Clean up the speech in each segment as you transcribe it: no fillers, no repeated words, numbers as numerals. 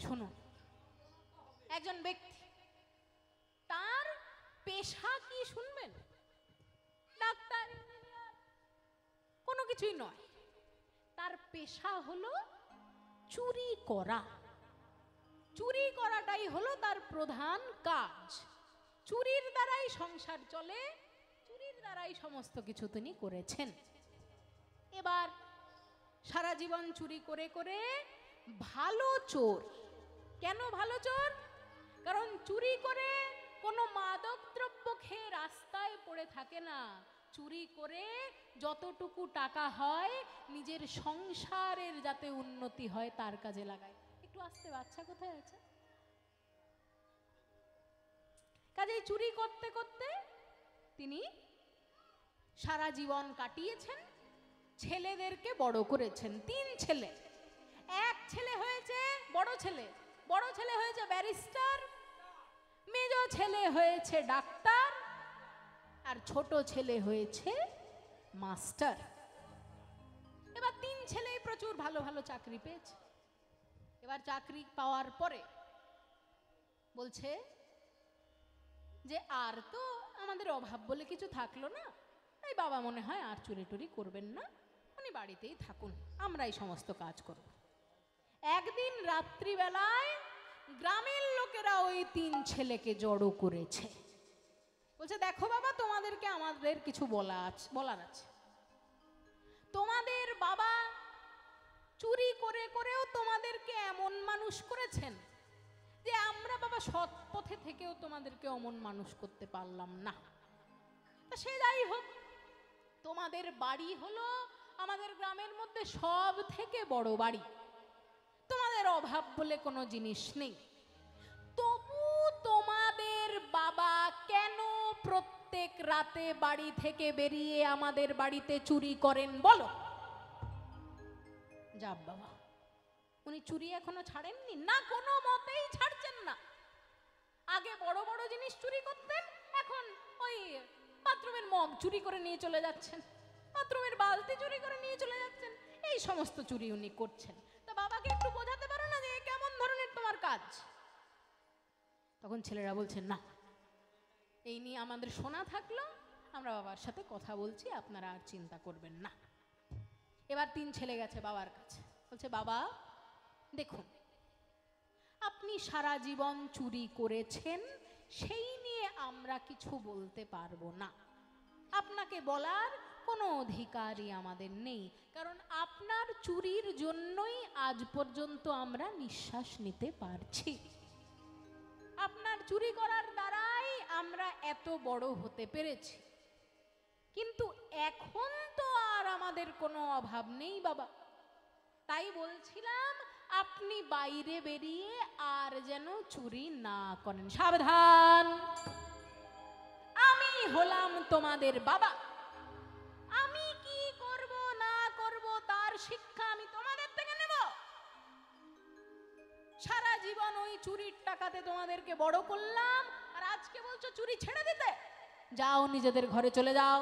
শুনুন, একজন ব্যক্তি, তার পেশা কি শুনবেন? ডাক্তার, ইঞ্জিনিয়ার, কোনো কিছুই নয়। তার পেশা হলো চুরি করা। চুরি করাটাই হলো তার প্রধান কাজ। চুরির দ্বারাই সংসার চলে, চুরির দ্বারাই সমস্ত কিছু তিনি করেছেন। এবার সারা জীবন চুরি করে করে ভালো চোর। কেন ভালো চোর? কারণ চুরি করে কোনো মাদক দ্রব্য খেয়ে রাস্তায় পড়ে থাকে না। চুরি করে যতটুকু টাকা হয় নিজের সংসারের যাতে উন্নতি হয় তার কাজে লাগায়। একটু আস্তে, বাচ্চা কোথায় আছে? কাজেই চুরি করতে করতে তিনি সারা জীবন কাটিয়েছেন। ছেলেদেরকে বড় করেছেন, 3 ছেলে। এক ছেলে হয়েছে বড় ছেলে, বড় ছেলে হয়েছে ব্যারিস্টার, মেজ ছেলে হয়েছে ডাক্তার, আর ছোট ছেলে হয়েছে মাস্টার। এবার 3 ছেলেই প্রচুর ভালো ভালো চাকরি পেয়েছে। এবার চাকরি পাওয়ার পরে বলছে যে আর তো আমাদের অভাব বলে কিছু থাকলো না, তাই বাবা মনে হয় আর চুরি টুরি করবেন না, উনি বাড়িতেই থাকুন, আমরাই সমস্ত কাজ করব। একদিন রাত্রিবেলায় গ্রামের লোকেরা ওই 3 ছেলেকে জড়ো করেছে। বলছে, দেখো বাবা, তোমাদেরকে আমাদের কিছু বলার আছে। তোমাদের বাবা চুরি করে করেও তোমাদেরকে এমন মানুষ করেছেন যে আমরা বাবা সৎ পথে থেকেও তোমাদেরকে অমন মানুষ করতে পারলাম না। তা সে যাই হোক, তোমাদের বাড়ি হলো আমাদের গ্রামের মধ্যে সব থেকে বড় বাড়ি, তোমাদের অভাব বলে কোনো জিনিস নেই। তবু তোমাদের বাবা কেন প্রত্যেক রাতে বাড়ি থেকে বেরিয়ে আমাদের বাড়িতে চুরি করেন বলো? যাব বাবা, উনি চুরি এখনো ছাড়েননি? না, কোনো মতেই ছাড়ছেন না। আগে বড় বড় জিনিস চুরি করতেন, এখন ওই বাথরুমের মগ চুরি করে নিয়ে চলে যাচ্ছেন, বাথরুমের বালতি চুরি করে নিয়ে চলে যাচ্ছেন, এই সমস্ত চুরি উনি করছেন। তা বাবাকে একটু বোঝাতে পারো না যে কেমন ধরনের তোমার কাজ? তখন ছেলেরা বলছেন, না, এই নিয়ে আমাদের শোনা থাকলো, আমরা বাবার সাথে কথা বলছি, আপনারা আর চিন্তা করবেন না। এবার 3 ছেলে গেছে বাবার কাছে, বলছে, বাবা দেখুন, আপনি সারা জীবন চুরি করেছেন, সেই নিয়ে আমরা কিছু বলতে পারবো না, আপনাকে বলার কোনো অধিকারই আমাদের নেই, কারণ আপনার চুরির জন্যই আজ পর্যন্ত আমরা নিঃশ্বাস নিতে পারছি। আপনার চুরি করার দ্বারাই আমরা এত বড় হতে পেরেছি। কিন্তু এখন তো আর আমাদের কোনো অভাব নেই বাবা, তাই বলছিলাম আপনি বাইরে বেরিয়ে আর যেন চুরি না করেন। সাবধান, আমি হলাম তোমাদের বাবা, আমি কি করব না করব তার শিক্ষা আমি তোমাদের থেকে নেব। সারা জীবন ওই চুরির টাকাতে তোমাদেরকে বড় করলাম, আর আজকে বলছো চুরি ছেড়ে দিতে? যাও, নিজেদের ঘরে চলে যাও।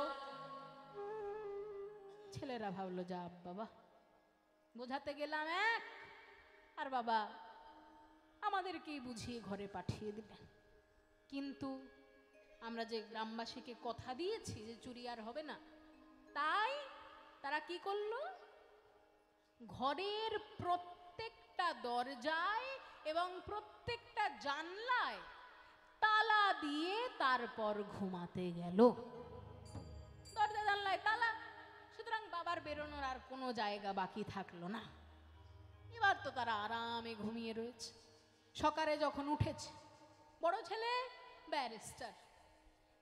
ছেলেরা ভাবলো, যা বাবা, বোঝাতে গেলাম এক, আর বাবা আমাদেরকেই বুঝিয়ে ঘরে পাঠিয়ে দিলেন। কিন্তু আমরা যে গ্রামবাসীকে কথা দিয়েছি যে চুরি আর হবে না, তাই তারা কি করলো? ঘরের প্রত্যেকটা দরজায় এবং প্রত্যেকটা জানলায় তালা দিয়ে তারপর ঘুমাতে গেল। দরজা জানলায় তালা, সুতরাং বাবার বেরোনোর আর কোনো জায়গা বাকি থাকলো না। এবার তো তারা আরামে ঘুমিয়ে রয়েছে। সকালে যখন উঠেছে, বড় ছেলে ব্যারিস্টার,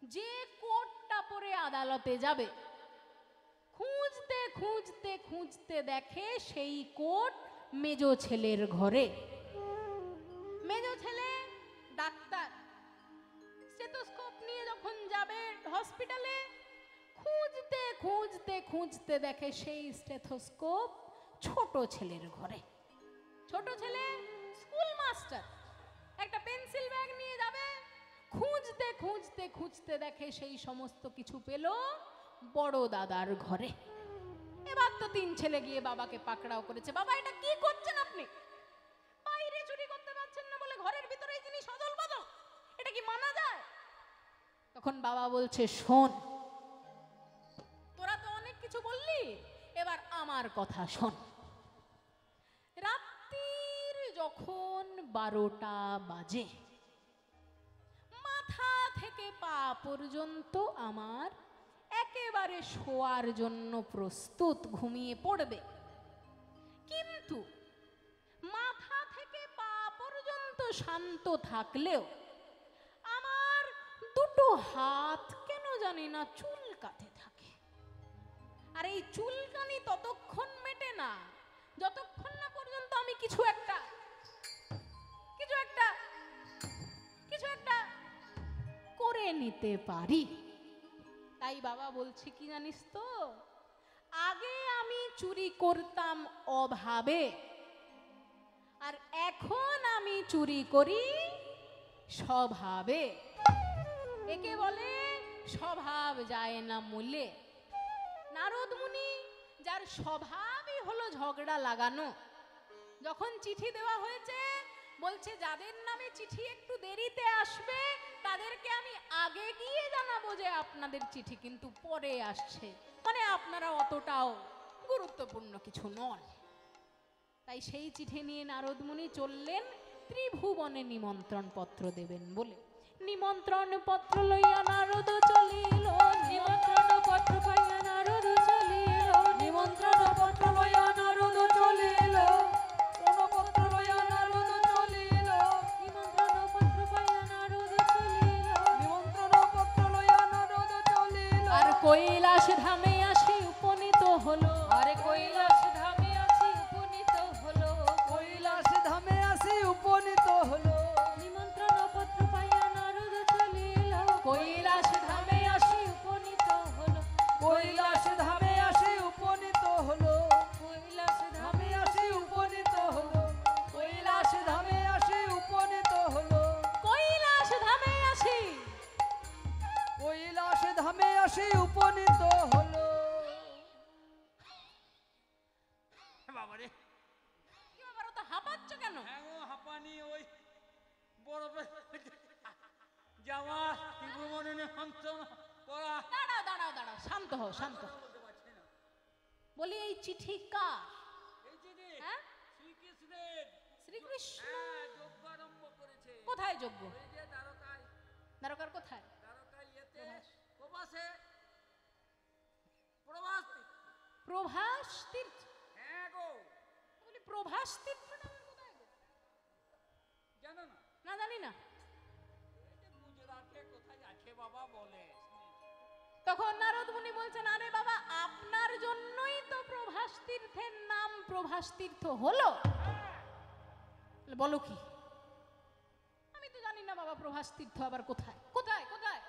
যে কোটটা পরে আদালতে যাবে, খুঁজতে খুঁজতে খুঁজতে দেখে সেই কোট মেজ ছেলের ঘরে। মেজ ছেলে ডাক্তার, স্টেথোস্কোপ নিয়ে যখন যাবে হসপিটালে, খুঁজতে খুঁজতে খুঁজতে দেখে সেই স্টেথোস্কোপ ছোট ছেলের ঘরে। ছোট ছেলে স্কুল মাস্টার, একটা পেন্সিল ব্যাগ নিয়ে যাবে, খুঁজতে খুঁজতে খুঁজতে দেখে সেই সমস্ত কিছু পেল বড় দাদার ঘরে। এবার তো 3 ছেলে গিয়ে বাবাকে পাকড়াও করেছে, বাবা এটা কি করছেন আপনি? বাইরে চুরি করতে পাচ্ছেন না বলে ঘরের ভিতরেই তিনি সদল বদল, এটা কি মানা যায়? তখন বাবা বলছে, শোন, তোরা তো অনেক কিছু বললি, এবার আমার কথা শোন। রাত্রির যখন 12টা বাজে, মাথা থেকে পা পর্যন্ত আমার একেবারে শোয়ার জন্য প্রস্তুত, ঘুমিয়ে পড়বে। কিন্তু মাথা থেকে পা পর্যন্ত শান্ত থাকলেও আমার দুটো হাত কেন জানি না চুলকাতে থাকে। আর এই চুলকানি ততক্ষণ মেটে না যতক্ষণ না পর্যন্ত আমি কিছু একটা করে নিতে পারি। তাই বাবা বলছে কি জানিস তো, আগে আমি চুরি করতাম অভাবে, আর এখন আমি চুরি করি স্বভাবে। একে বলে স্বভাব যায় না মূলে। নারদ মুনি, যার স্বভাবই হলো ঝগড়া লাগানো, যখন চিঠি দেওয়া হয়েছে বলছে যাদের নামে চিঠি একটু দেরিতে আসবে তাদেরকে আমি আগে গিয়ে জানাবো যে আপনাদের চিঠি কিন্তু পরে আসছে, মানে আপনারা অতটাও গুরুত্বপূর্ণ কিছু নন। তাই সেই চিঠি নিয়ে নারদ মুনি চললেন ত্রিভুবনে নিমন্ত্রণ পত্র দেবেন বলে। নিমন্ত্রণ পত্র লইয়া নারদ চলিল, নিমন্ত্রণ পত্র পাইয়া নারদ চলিল, নিমন্ত্রণ পত্র লইয়া নারদ চলিল, কোন পত্র লইয়া নারদ চলিল, নিমন্ত্রণ পত্র পাইয়া নারদ চলিল, নিমন্ত্রণ পত্র লইয়া নারদ চলিল। আর কৈলাস ধামে আসি উপনীত হলো, আরে কৈলাস ধামে আসি উপনীত হলো, কৈলাস ধামে আসি উপনীত হলো, নিমন্ত্রণ পত্র পাইয়া নারদ চলিল, কৈলাস ধামে আসি উপনীত হলো, কৈলাস ধামে আসি উপনীত হলো, কৈলাস ধামে আসি উপনীত হলো, কৈলাস ধামে আসি উপনীত হলো, কৈলাস ধামে আসি, কৈলাস ধামে আসি উপনীত হলো। বাবারে, কি ব্যাপার, তো হাঁপাচ্ছ কেন? হ্যাঁ গো, হাঁপানি ওই বরফে যাওয়া ত্রিভুবনে নিমন্ত্রণ করা। দাঁড়াও দাঁড়াও দাঁড়াও, শান্ত হও শান্ত হও। বলতে পারছি না। বলি এই চিঠি কার? এই যে রে, হ্যাঁ, শ্রীকৃষ্ণের। শ্রীকৃষ্ণ। হ্যাঁ, যজ্ঞ আরম্ভ করেছে। কোথায় যজ্ঞ? ওই যে দ্বারকায়, দ্বারকার কোথায়? দ্বারকায় ইয়েতে প্রবাসে, প্রবাস। প্রভাস তীর্থ। হ্যাঁ গো, বলি প্রভাস তীর্থটা আবার কোথায় গো? জানো না? না, জানি না। এই যে গুজরাটে কোথায় আছে বাবা বলে। তখন নারদ মুনি বলছেন, আরে বাবা, আপনার জন্যই তো প্রভাস তীর্থের নাম প্রভাস তীর্থ হলো। বলো কি? আমি তো জানি না বাবা, প্রভাস তীর্থ আবার কোথায় কোথায় কোথায়?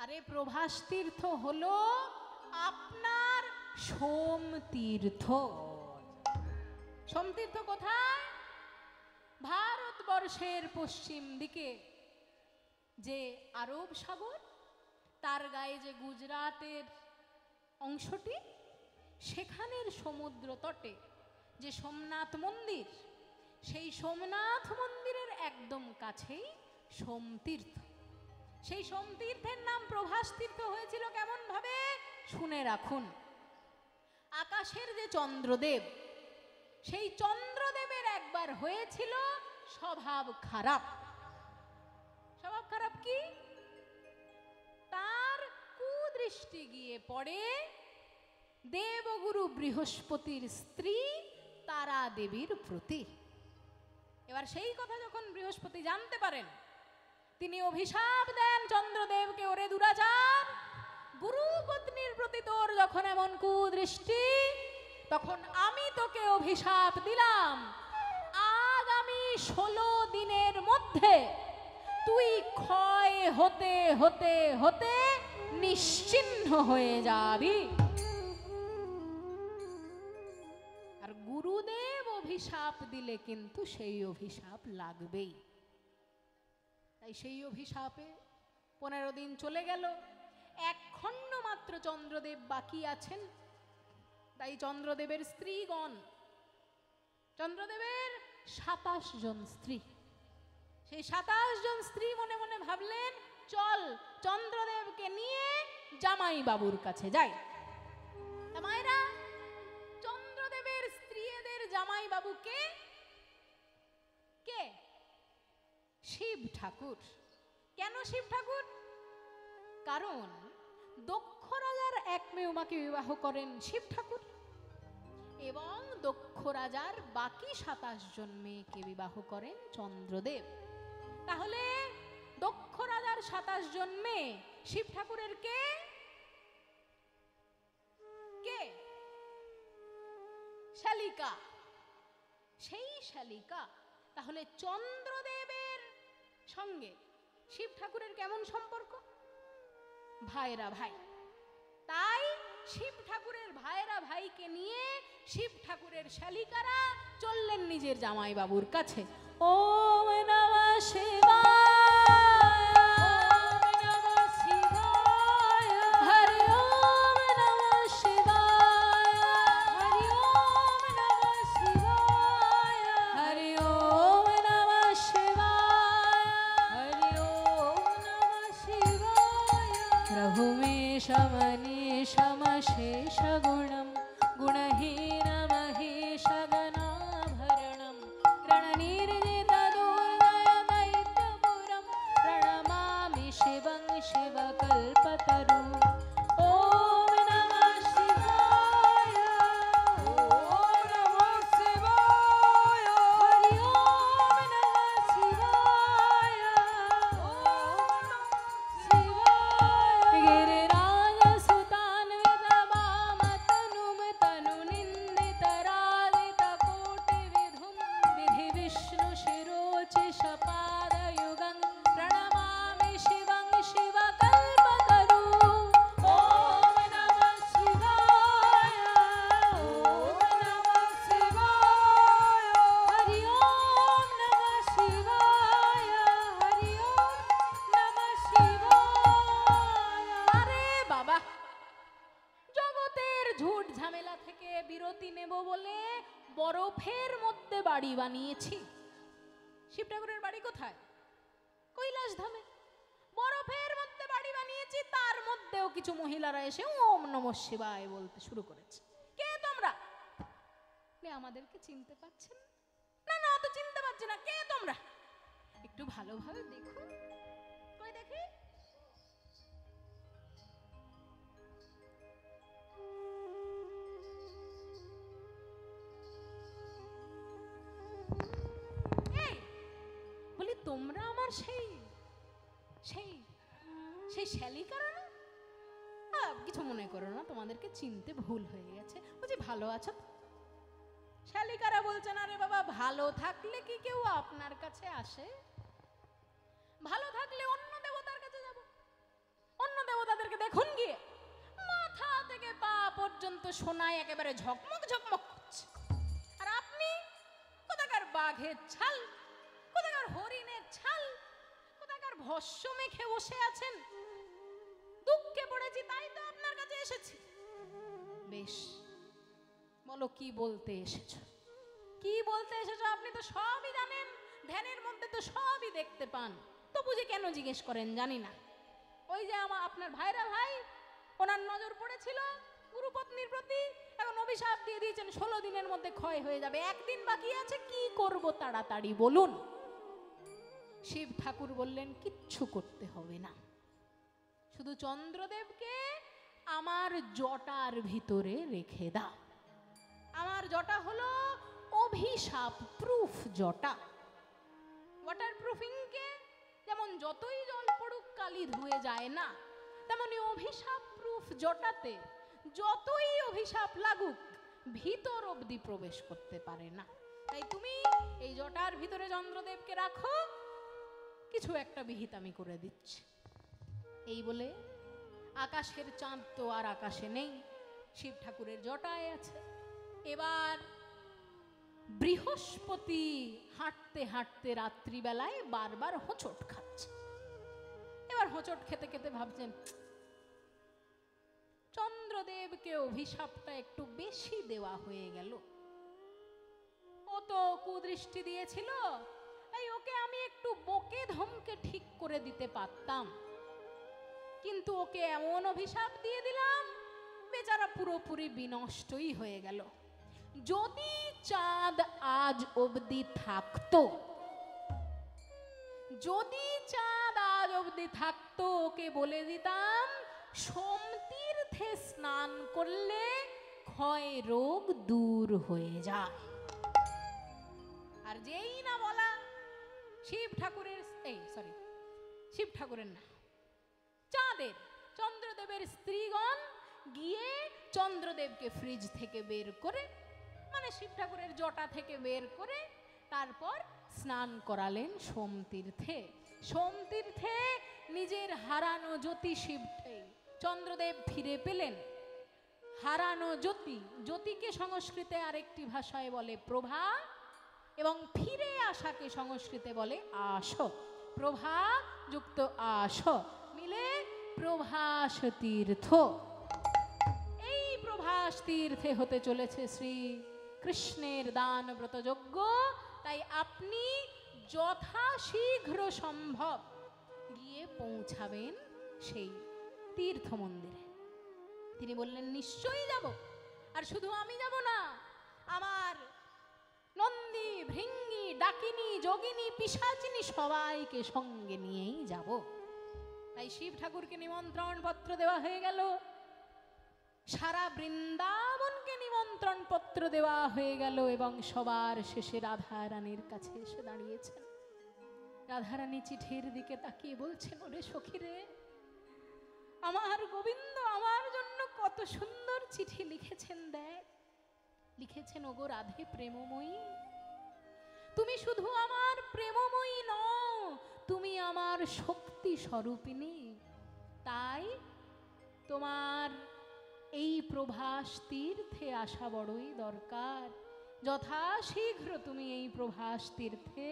আরে প্রভাস তীর্থ হলো আপনার সোম তীর্থ। সোম তীর্থ কোথায়? ভারতবর্ষের পশ্চিম দিকে যে আরব সাগর, তার গায়ে যে গুজরাটের অংশটি, সেখানের সমুদ্র তটে যে সোমনাথ মন্দির, সেই সোমনাথ মন্দিরের একদম কাছেই সোমতীর্থ। সেই সোমতীর্থের নাম প্রভাস তীর্থ হয়েছিল কেমন ভাবে শুনে রাখুন। আকাশের যে চন্দ্রদেব, সেই চন্দ্রদেবের একবার হয়েছিল স্বভাব খারাপ। স্বভাব খারাপ কি? তার কুদৃষ্টি গিয়ে পড়ে দেবগুরু বৃহস্পতির স্ত্রী তারা দেবীর প্রতি। এবার সেই কথা যখন বৃহস্পতি জানতে পারেন, তিনি অভিশাপ দেন চন্দ্রদেবকে, ওরে দুরাচার, গুরু পত্নীর প্রতি তোর যখন এমন কুদৃষ্টি, তখন আমি তোকে অভিশাপ দিলাম, আগামী 16 দিনের মধ্যে তুই ক্ষয় হতে হতে হতে নিশ্চিহ্ন হয়ে যাবি। আর গুরুদেব অভিশাপ দিলে কিন্তু সেই অভিশাপ লাগবেই। তাই সেই অভিশাপে 15 দিন চলে গেল, এক খণ্ড মাত্র চন্দ্রদেব বাকি আছেন। তাই চন্দ্রদেবের স্ত্রীগণ, চন্দ্রদেবের 27 জন স্ত্রী। সেই 27 জন স্ত্রী মনে মনে ভাবলেন, চল চন্দ্রদেবকে নিয়ে জামাই বাবুর কাছে যাই। মায়েরা, চন্দ্রদেবের স্ত্রীদের জামাই বাবু কে? কে? শিব ঠাকুর। কেন শিব ঠাকুর? কারণ দক্ষ রাজার এক মেয়েমাকে বিবাহ করেন শিব ঠাকুর, এবং দক্ষ রাজার বাকি 27 জন মেয়েকে বিবাহ করেন চন্দ্রদেব। তাহলে দক্ষ রাজার 27 জন মেয়ে শিব ঠাকুরের কে? কে? শালিকা। সেই শালিকা। তাহলে চন্দ্রদেবের সঙ্গে শিব ঠাকুরের কেমন সম্পর্ক? ভাইরা ভাই। তাই শিব ঠাকুরের ভাইরা ভাইকে নিয়ে শিব ঠাকুরের শালিকারা চললেন নিজের জামাই বাবুর কাছে। ওম নমঃ শিবায়, ওম নমঃ শিবায়, হরি ওম নমঃ শিবায়, হরি ওম নমঃ শিবায়, হরি ওম নমঃ শিবায়, হরি ওম নমঃ শিবায়। রঘুমেশমনীশমশেষ গুণম গুণহীনমহেশগণাভरणं रणनिर्जितदुर्गयदैत्यपुरं प्रणमामि शिवं शिवकल्पतरुं। ॐ नमः शिवाय, ॐ नमः शिवाय, हरि ओम नमः शिवाय, ॐ नमः शिवाय। गिरिराजसुतान्वितवामतनुं तनुनिन्दितराजितकोटिविधुं विधिविष्णुशिरोचिषपादयुगं प्रणमामि शिवं शिवकल्पतरुं। ॐ नमः शिवाय, ॐ नमः शिवाय, हरि ओम नमः शिवाय, हरि ओम नमः शिवाय। আরে বাবা, জগতের ঝুট ঝামেলা থেকে বিরতি নেব বলে বরফের মধ্যে বাড়ি বানিয়েছি। শিব ঠাকুরের বাড়ি কোথায়? কৈলাস ধামে। বরফের মধ্যে বাড়ি বানিয়েছি, তার মধ্যেও কিছু মহিলারা এসে ওম নমঃ শিবায় বলতে শুরু করেছে। কে তোমরা? আমাদেরকে চিনতে পাচ্ছেন না? না, তো চিনতে পারছি না। কে তোমরা? একটু ভালোভাবে দেখুন। কই দেখি। এই বলি, তোমরা আমার সেই সেই সেই শালিকারা না? কিছু মনে করো না, তোমাদেরকে চিনতে ভুল হয়ে গেছে। বলছি, ভালো আছো তো? শালিকারা বলছেন, আরে বাবা, ভালো থাকলে কি কেউ আপনার কাছে আসে? ভালো থাকলে অন্য দেবতার কাছে যাব। অন্য দেবতাদেরকে দেখুন গিয়ে, মাথা থেকে পা পর্যন্ত সোনায় একেবারে ঝকমক ঝকমক করছে। আর আপনি কোথাকার বাঘের ছাল, কোথাকার হরিণের ছাল, কোথাকার ভস্য মেখে বসে আছেন। দুঃখে পড়েছি, তাই তো আপনার কাছে এসেছি। বেশ, বলো কি বলতে এসেছো? কি বলতে এসেছো? আপনি তো সবই জানেন, ধ্যানের মধ্যে তো সবই দেখতে পান, তো বুঝে কেন জিজ্ঞেস করেন জানি না। ওই যে আপনার ভাইরা ভাই, ওনার নজর পড়েছিল গুরুপত্নীর প্রতি, এখন অভিশাপ দিয়ে দিয়েছেন 16 দিনের মধ্যে ক্ষয় হয়ে যাবে। একদিন বাকি আছে, কি করব তাড়াতাড়ি বলুন। শিব ঠাকুর বললেন, কিচ্ছু করতে হবে না, শুধু চন্দ্রদেবকে আমার জটার ভিতরে রেখে দাও। আমার জটা হলো অভিশাপ প্রুফ জটা। ওয়াটার প্রুফিংকে যেমন যতই জল পড়ুক কালি ধুয়ে যায় না, তেমনি অভিশাপ প্রুফ জটাতে যতই অভিশাপ লাগুক ভিতর অবধি প্রবেশ করতে পারে না। তাই তুমি এই জটার ভিতরে চন্দ্রদেবকে রাখো, কিছু একটা বিহিত আমি করে দিচ্ছি। এই বলে আকাশের চাঁদ তো আর আকাশে নেই, শিব ঠাকুরের জটায় আছে। এবার বৃহস্পতি হাঁটতে হাঁটতে রাত্রিবেলায় বারবার হোঁচট খাচ্ছে। এবার হোঁচট খেতে খেতে ভাবছেন, চন্দ্রদেবকে অভিশাপটা একটু বেশি দেওয়া হয়ে গেল। ও তো কুদৃষ্টি দিয়েছিল, তাই ওকে আমি একটু বকে ধমকে ঠিক করে দিতে পারতাম, কিন্তু ওকে এমন অভিশাপ দিয়ে দিলাম বেচারা পুরোপুরি বিনষ্টই হয়ে গেল। যদি চাঁদ আজ অবধি থাকতো, যদি চাঁদ আজ অবধি থাকতো, ওকে বলে দিতাম সোমতীর্থে স্নান করলে ক্ষয় রোগ দূর হয়ে যায়। আর যেই না বলা, শিব ঠাকুরের শিব ঠাকুরের না, চাঁদের, চন্দ্রদেবের স্ত্রীগণ গিয়ে চন্দ্রদেবকে ফ্রিজ থেকে বের করে, মানে শিব ঠাকুরের জটা থেকে বের করে তারপর স্নান করালেন সোমতীর্থে। সোমতীর্থে নিজের হারানো জ্যোতি চন্দ্রদেব ফিরে পেলেন। হারানো জ্যোতি, জ্যোতিকে সংস্কৃতে আরেকটি ভাষায় বলে প্রভা, এবং ফিরে আসাকে সংস্কৃতে বলে আশ। প্রভা যুক্ত আশ মিলে প্রভাস তীর্থ। এই প্রভাস তীর্থে হতে চলেছে শ্রী কৃষ্ণের দান ব্রত যজ্ঞ। তাই আপনি যথাশীঘ্র সম্ভব গিয়ে পৌঁছাবেন সেই তীর্থ মন্দিরে। তিনি বললেন নিশ্চয়ই যাব, আর শুধু আমি যাব না, আমার নন্দী, ভৃঙ্গি, ডাকিনী, যোগিনী, পিশাচিনী সবাইকে সঙ্গে নিয়েই যাব। তাই শিব ঠাকুরকে নিমন্ত্রণ পত্র দেওয়া হয়ে গেল, সারা বৃন্দাবনকে নিমন্ত্রণ পত্র দেওয়া হয়ে গেল, এবং সবার শেষে রাধা রানীর কাছে এসে দাঁড়িয়েছেন। রাধা রানী চিঠির দিকে তাকিয়ে বলছেন, ওরে সখীরে, আমার গোবিন্দ আমার জন্য কত সুন্দর চিঠি লিখেছেন, দেখ লিখেছেন, ওগো রাধে প্রেমময়ী, তুমি শুধু আমার প্রেমময়ী নও, তুমি আমার শক্তি স্বরূপিণী। তাই তোমার এই প্রভাস তীর্থে আসা বড়ই দরকার। যথাশীঘ্র তুমি এই প্রভাস তীর্থে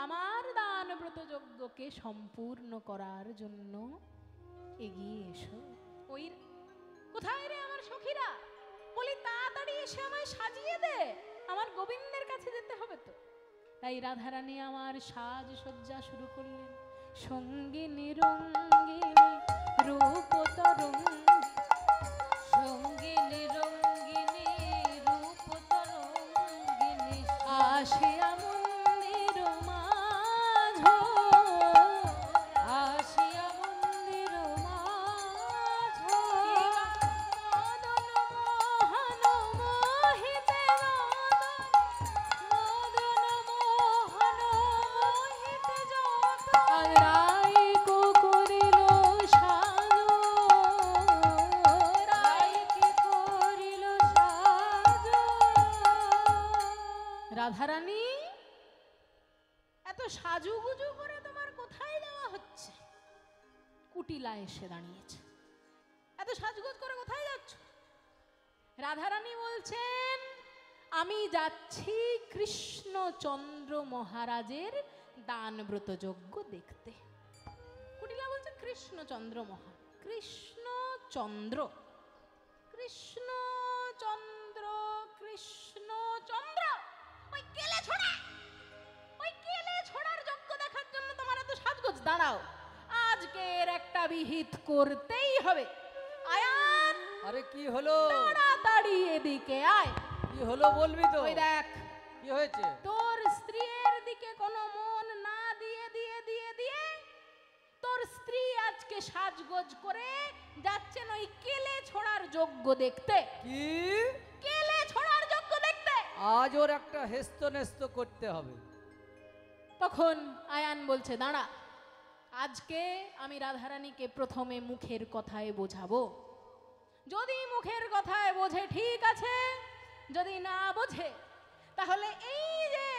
আমার দান ব্রত যজ্ঞকে সম্পূর্ণ করার জন্য এগিয়ে এসো। ওই কোথায় রে আমার সখীরা, বলি তাড়াতাড়ি এসে আমায় সাজিয়ে দে, আমার গোবিন্দের কাছে যেতে হবে তো। তাই রাধারানী আমার সাজ সজ্জা শুরু করলেন। সঙ্গিনী রঙ্গিনী রূপ তরঙ্গিনী, সঙ্গিনী রঙ্গিনী রূপ তরঙ্গিনী, আসিয়া মন্দির মাঝ, আসিয়া মন্দির মাঝ, মদন মোহন মোহিতে, মদন মোহন মোহিতে যত রাইকো করিল সাজো, রাইকে করিল সাজো। রাধারানী, এত সাজুগুজু করে তোমার কোথায় যাওয়া হচ্ছে? কুটিলা এসে দাঁড়িয়েছে। এত সাজগোজ করে কোথায় যাচ্ছ? রাধারানী বলছেন, আমি যাচ্ছি কৃষ্ণচন্দ্র মহারাজের দানব্রত যজ্ঞ দেখতে। কুটিলা বলছে কৃষ্ণচন্দ্র কৃষ্ণচন্দ্র, কৃষ্ণচন্দ্র, কৃষ্ণচন্দ্র, ওই কেলে ছোড়া, ওই কেলে ছোড়ার যজ্ঞ দেখার জন্য তোমার এত সাজগোজ? দাঁড়াও, আজকের একটা বিহিত করতেই হবে। আয়ান, আরে কি হলো? তাড়াতাড়ি এদিকে আয়। কি হলো বলবি তো? ওই দেখ, কি হয়েছে? তোর স্ত্রীর দিকে কোনো মন না দিয়ে দিয়ে দিয়ে দিয়ে তোর স্ত্রী আজকে সাজগোজ করে যাচ্ছেন ওই কেলে ছোড়ার যজ্ঞ দেখতে। কি? কেলে ছোড়ার যজ্ঞ দেখতে? আজ ওর একটা হেস্ত নেস্ত করতে হবে। তখন আয়ান বলছে, দাঁড়া, আজকে আমি রাধারানীকে প্রথমে মুখের কথায় বোঝাবো। যদি মুখের কথায় বোঝে ঠিক আছে, যদি না বোঝে তাহলে এই যে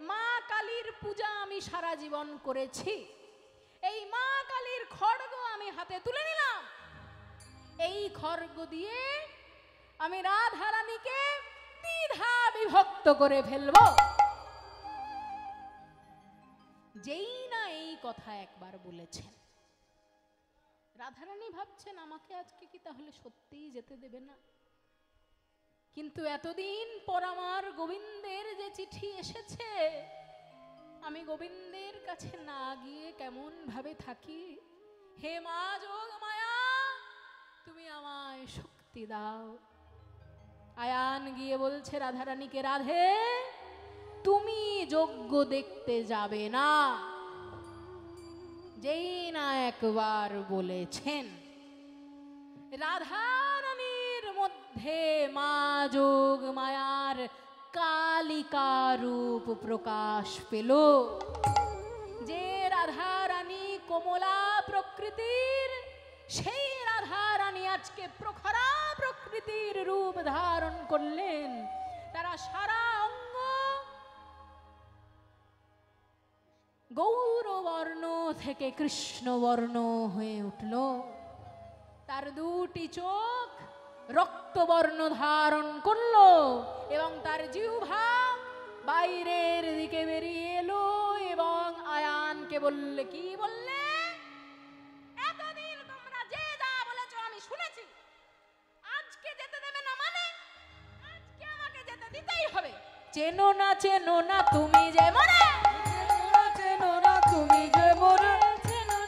মা কালীর পূজা আমি সারা জীবন করেছি, এই মা কালীর খড়গ আমি হাতে তুলে নিলাম, এই খড়গ দিয়ে আমি রাধারানীকে দ্বিধা বিভক্ত করে ফেলবো। যেই না এই কথা একবার বলেছেন, রাধারানী ভাবছেন আমাকে আজকে কি তাহলে সত্যিই যেতে দেবে না? কিন্তু এতদিন পর আমার গোবিন্দের যে চিঠি এসেছে, আমি গোবিন্দের কাছে না গিয়ে কেমন ভাবে থাকি? হে মা যোগ মায়া, তুমি আমায় শক্তি দাও। আয়ান গিয়ে বলছে রাধারানীকে, রাধে তুমি যজ্ঞ দেখতে যাবে না। যেই না একবার বলেছেন, রাধারানীর মধ্যে মা যোগ মায়ার কালিকা রূপ প্রকাশ পেল। যে রাধারানী কোমলা প্রকৃতির, সেই রাধারানী আজকে প্রখরা প্রকৃতির রূপ ধারণ করলেন। তারা সারা অঙ্গ গৌরবর্ণ থেকে কৃষ্ণবর্ণ হয়ে উঠল। তার দুটি চোখ রক্তবর্ণ ধারণ করলো এবং তার জিহ্বা বাইরের দিকে বেরিয়ে এলো এবং আয়ানকে বললে, কি বললে? এতদিন তোমরা যে যা বলেছো আমি শুনেছি, আজকে যেতে দেবে না মানে আজকে আমাকে যেতে দিতেই হবে। চেনো না তুমি যে মরে, চেনো না তুমি যে মোরে, চেনো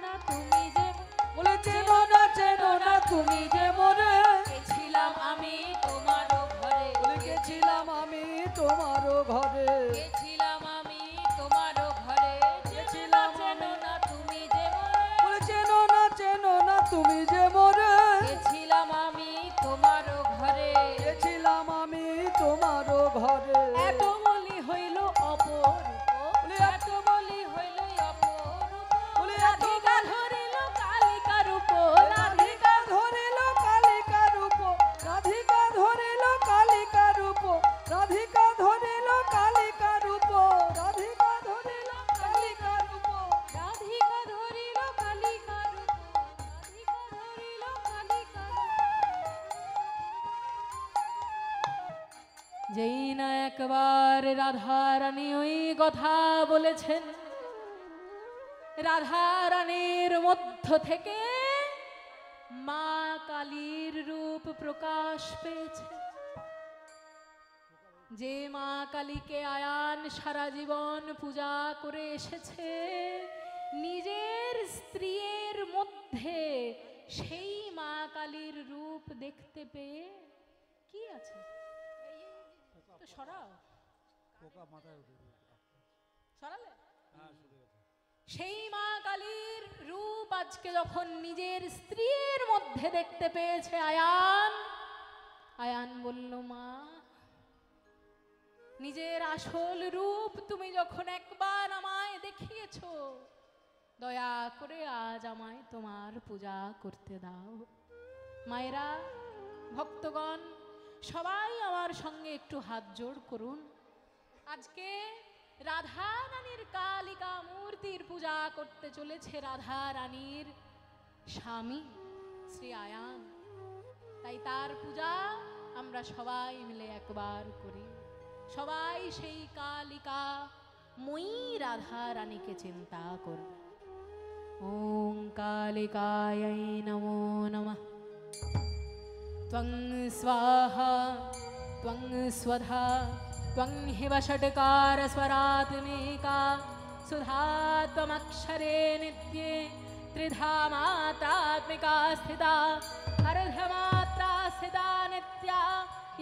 না তুমি যে বলে চেনো না তুমি যে মোরে। গেছিলাম আমি তোমারও ঘরে, বলে গেছিলাম আমি তোমারও ঘরে, গেছিলাম আমি তোমারও ঘরে। গেছিলাম চেনো না তুমি যে মরে, বলে চেনো না তুমি যে মোরে। গেছিলাম আমি তোমারও ঘরে। গেছিলাম আমি তোমারও ঘরে। এত বলি হইল অপরূপ, বলে এত বলি হইল অপরূপ। বলে এত রাধিকা ধরিল কালিকা রূপ, রাধিকা ধরিল কালিকা রূপ, রাধিকা ধরিল কালিকা রূপ, রাধিকা ধরিল কালিকা রূপ, রাধিকা ধরিল কালিকা রূপ। রাধিকা ধরিল কালিকা রূপ, রাধিকা ধরিল কালিকা রূপ। যেই না একবার রাধারানী ওই কথা বলেছেন, রাধারানীর মধ্য থেকে মা কালীর রূপ প্রকাশ পেয়েছে। যে মা কালীকে আয়ান সারা জীবন পূজা করে এসেছে, নিজের স্ত্রীর মধ্যে সেই মা কালীর রূপ দেখতে পেয়ে কি আছে? তো সরাও, সরালে? সেই মা কালীর রূপ আজকে যখন নিজের স্ত্রীর মধ্যে দেখতে পেয়েছে আয়ান, আয়ান বলল, মা নিজের আসল রূপ তুমি যখন একবার আমায় দেখিয়েছো, দয়া করে আজ আমায় তোমার পূজা করতে দাও। মায়েরা, ভক্তগণ সবাই আমার সঙ্গে একটু হাত জোড় করুন। আজকে রাধা রানীর কালিকা মূর্তির পূজা করতে চলেছে রাধা রানীর স্বামী শ্রী আয়ান। তাই তার পূজা আমরা সবাই মিলে একবার করি। সবাই সেই কালিকা মই রাধা রানীকে চিন্তা করবে। ওম কালিকাयै নমো নমঃ। ত্বং স্বাহা ত্বং স্বধা ত্বং হিব ষট্কার स्वरात्मिका सुधा त्वमक्षरे नित्ये त्रिधा मात्रात्मिका स्थिता अर्धमात्रा स्थिता नित्या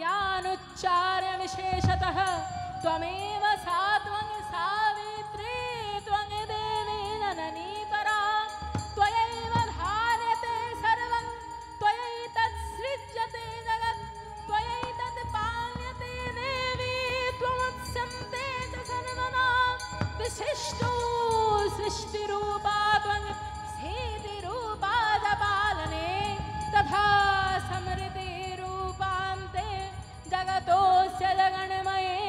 यानुच्चार्य विशेषतः त्वमेव सा त्वं सावित्री त्वं देवी जननी परा त्वयैव धार्यते सर्वं त्वयैतत् सृज्यते जगत् त्वयैतत् पाल्यते देवी त्वमुत्सन्ते च सर्वदा विशिष्टो सृष्टिरूपा त्वं स्थितिरूपा च पालने तथा समृद्धिरूपान्ते जगतोऽस्य जगन्मये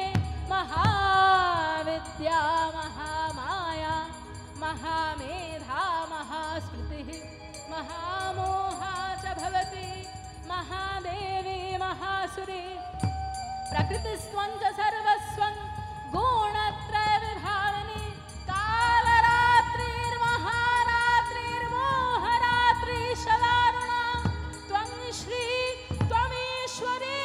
महाविद्या महामाया महामेधा महास्मृतिः महामोहा च भवति महादेवी महासुरी प्रकृतिस्त्वं च सर्वस्वं गुणत्रय विभावनि कालरात्रिर्महारात्रिर्मोहरात्रि सदारुणा त्वं श्री त्वमीश्वरी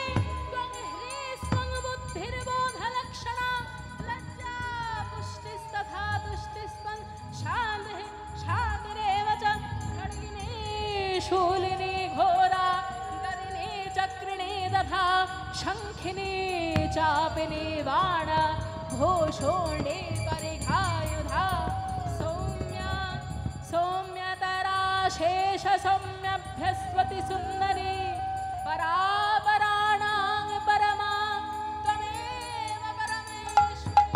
शूलिनी घोरा गदिनी चक्रिणी तथा शंखिनी चापिनी बाण घोषोणी परिघायुधा सौम्या सौम्यतरा शेष सौम्यभ्यस्वति सुंदरी परापराणां परमा त्वमेव परमेश्वरी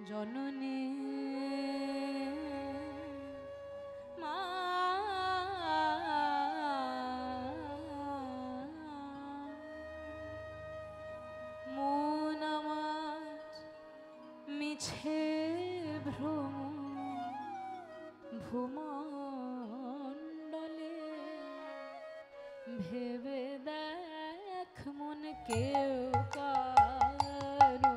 জননী মা মন আমার মিছে ভ্রম ভূমণ্ডলে ভেবে দেখ মন কেউ কারো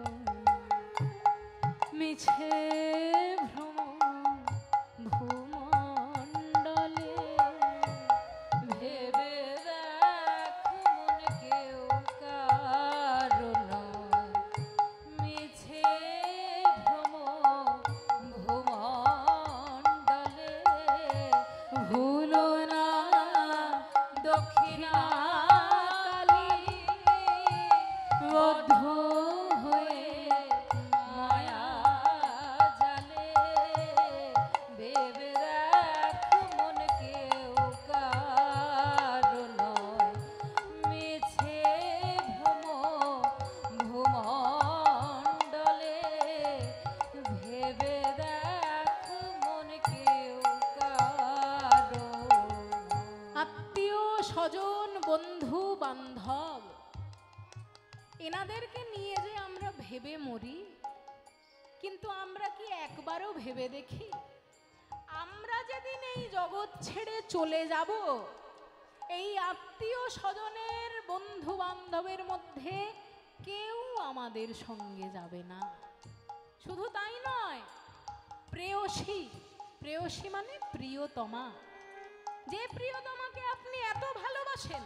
মিছে ভ্রম ভূমণ্ডলে ভেবে দেখ মন কেউ কারো নয় মিছে ভ্রম ভূমণ্ডলে ভুলো না দক্ষিণা কালী বদ্ধ হয়ে মায়া জালে ভেবে দেখ মন কেউ কারো নয় মিছে ভ্রম ভূমণ্ডলে ভেবে দেখ মন কেউ কারো আত্মীয় স্বজন বন্ধু বান্ধব এনাদেরকে নিয়ে যে আমরা ভেবে মরি, কিন্তু আমরা কি একবারও ভেবে দেখি আমরা যেদিন এই জগৎ ছেড়ে চলে যাব এই আত্মীয় স্বজনের বন্ধু বান্ধবের মধ্যে কেউ আমাদের সঙ্গে যাবে না। শুধু তাই নয়, প্রেয়সী, প্রেয়সী মানে প্রিয়তমা, যে প্রিয়তমাকে আপনি এত ভালোবাসেন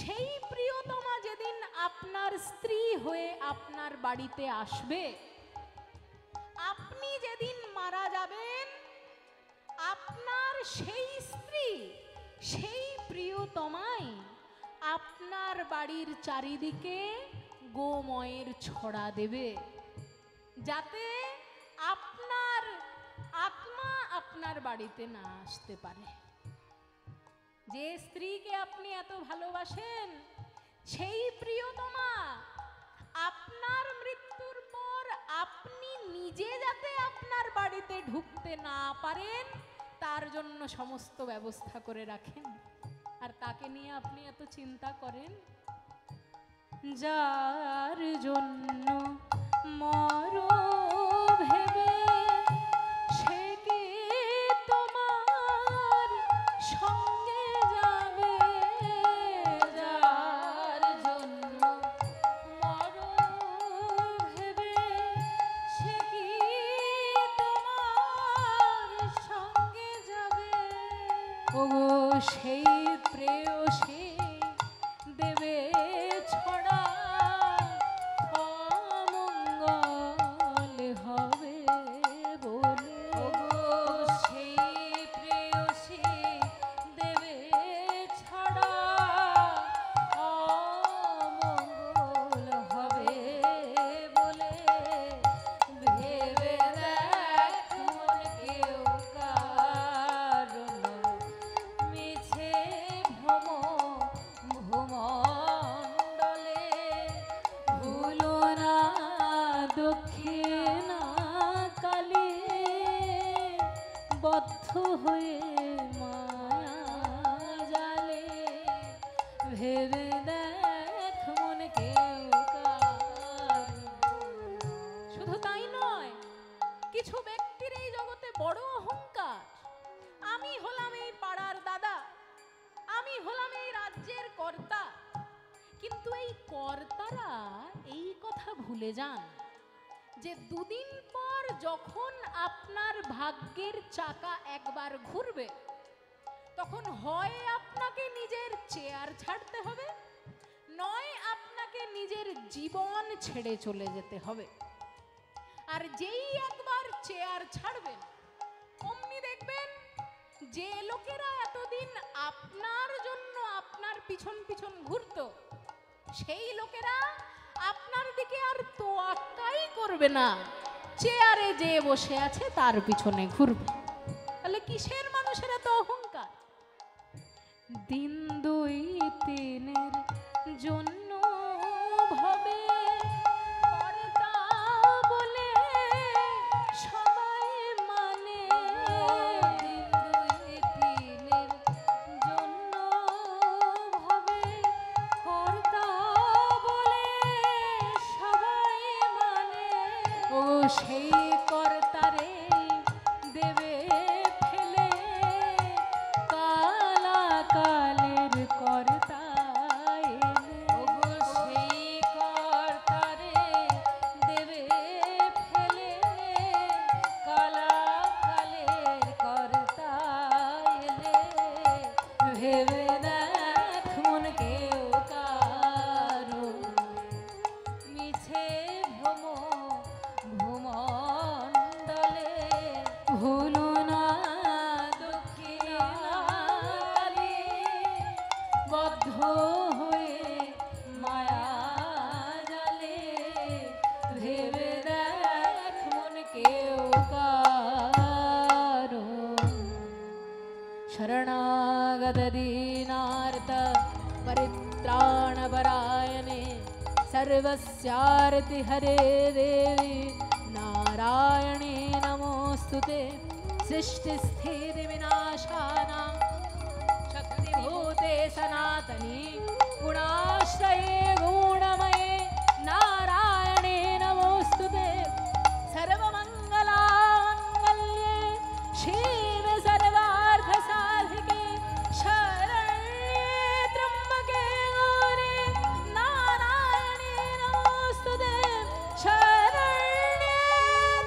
সেই প্রিয়তমা যেদিন আপনার স্ত্রী হয়ে আপনার বাড়িতে আসবে, আপনি যেদিন মারা যাবেন, আপনার সেই স্ত্রী, সেই প্রিয়তমাই আপনার বাড়ির চারিদিকে গোময়ের ছড়া দেবে, যাতে আপনার আত্মা আপনার বাড়িতে না আসতে পারে। যে স্ত্রীকে আপনি এত ভালোবাসেন সেই প্রিয়তমা আপনার মৃত্যুর পর আপনি নিজে যাতে আপনার বাড়িতে ঢুকতে না পারেন তার জন্য সমস্ত ব্যবস্থা করে রাখেন, আর তাকে নিয়ে আপনি এত চিন্তা করেন। যার জন্য মর ভেবে সে কি তোমার সঙ্গে যাবে, যার জন্য মর ভেবে সে কি তোমার সঙ্গে যাবে। ওগো সেই প্রেয়সী দেবে ছড়া অমঙ্গল হবে বলে, ওগো সেই প্রেয়সী দেবে ছড়া অমঙ্গল হবে বলে ভেবে দেখ মন কেউ কারো নয় মিছে ভ্রম ভূমণ্ডলে ভুলো না দক্ষিণা হয়ে মায়া জালে ভেবে দেখ মন কেউ কার। শুধু তাই নয়, কিছু ব্যক্তির এই জগতে বড় অহংকার। আমি হলাম এই পাড়ার দাদা, আমি হলাম এই রাজ্যের কর্তা। কিন্তু এই কর্তারা এই কথা ভুলে যান যে দুদিন পর যখন আপনার ভাগ্যের চাকা একবার ঘুরবে, তখন হয় আপনাকে নিজের চেয়ার ছাড়তে হবে, নয় আপনাকে নিজের জীবন ছেড়ে চলে যেতে হবে। আর যেই একবার চেয়ার ছাড়বেন, অমনি দেখবেন যে লোকেরা এতদিন আপনার জন্য আপনার পিছন পিছন ঘুরতো, সেই লোকেরা আপনার দিকে আর তোয়াক্কাই করবে না, চেয়ারে যে বসে আছে তার পিছনে ঘুরবে। তাহলে কিসের মানুষের এত অহংকার? দিন দুই তিনের জন্য ভবে কর্তা বলে সবাই মানে। দিন দুই তিনের জন্য ভবে কর্তা বলে সবাই মানে। ও সেই কর্তারে দেবে ফেলে কালা কালের কর্তা এলে। ওগো সেই কর্তারে দেবে ফেলে কালা কালের কর্তা এলে। ভেবে দেখ মন কেউ কারো মিছে ভ্রম ভূমণ্ডলে। ভুলো না দক্ষিণাকালে বদ্ধ হয়ে মায়া জালে। ভেবে দেখ মন কেউ কারো। শরণাগত দীনার্ত परित्राणपरायणे सर्वस्यार्ति हरे देवी नारायणे नमोस्तुते। सृष्टिस्थिति विनाशानां शक्तिभूते सनातनी गुणाश्रये गुणमये नारायणे नमोस्तुते। सर्वमङ्गलामङ्गल्ये शिव सर्वार्थसाधिके शरण्ये त्र्यम्बके गौरी नारायणे नमोस्तुते। शरण्ये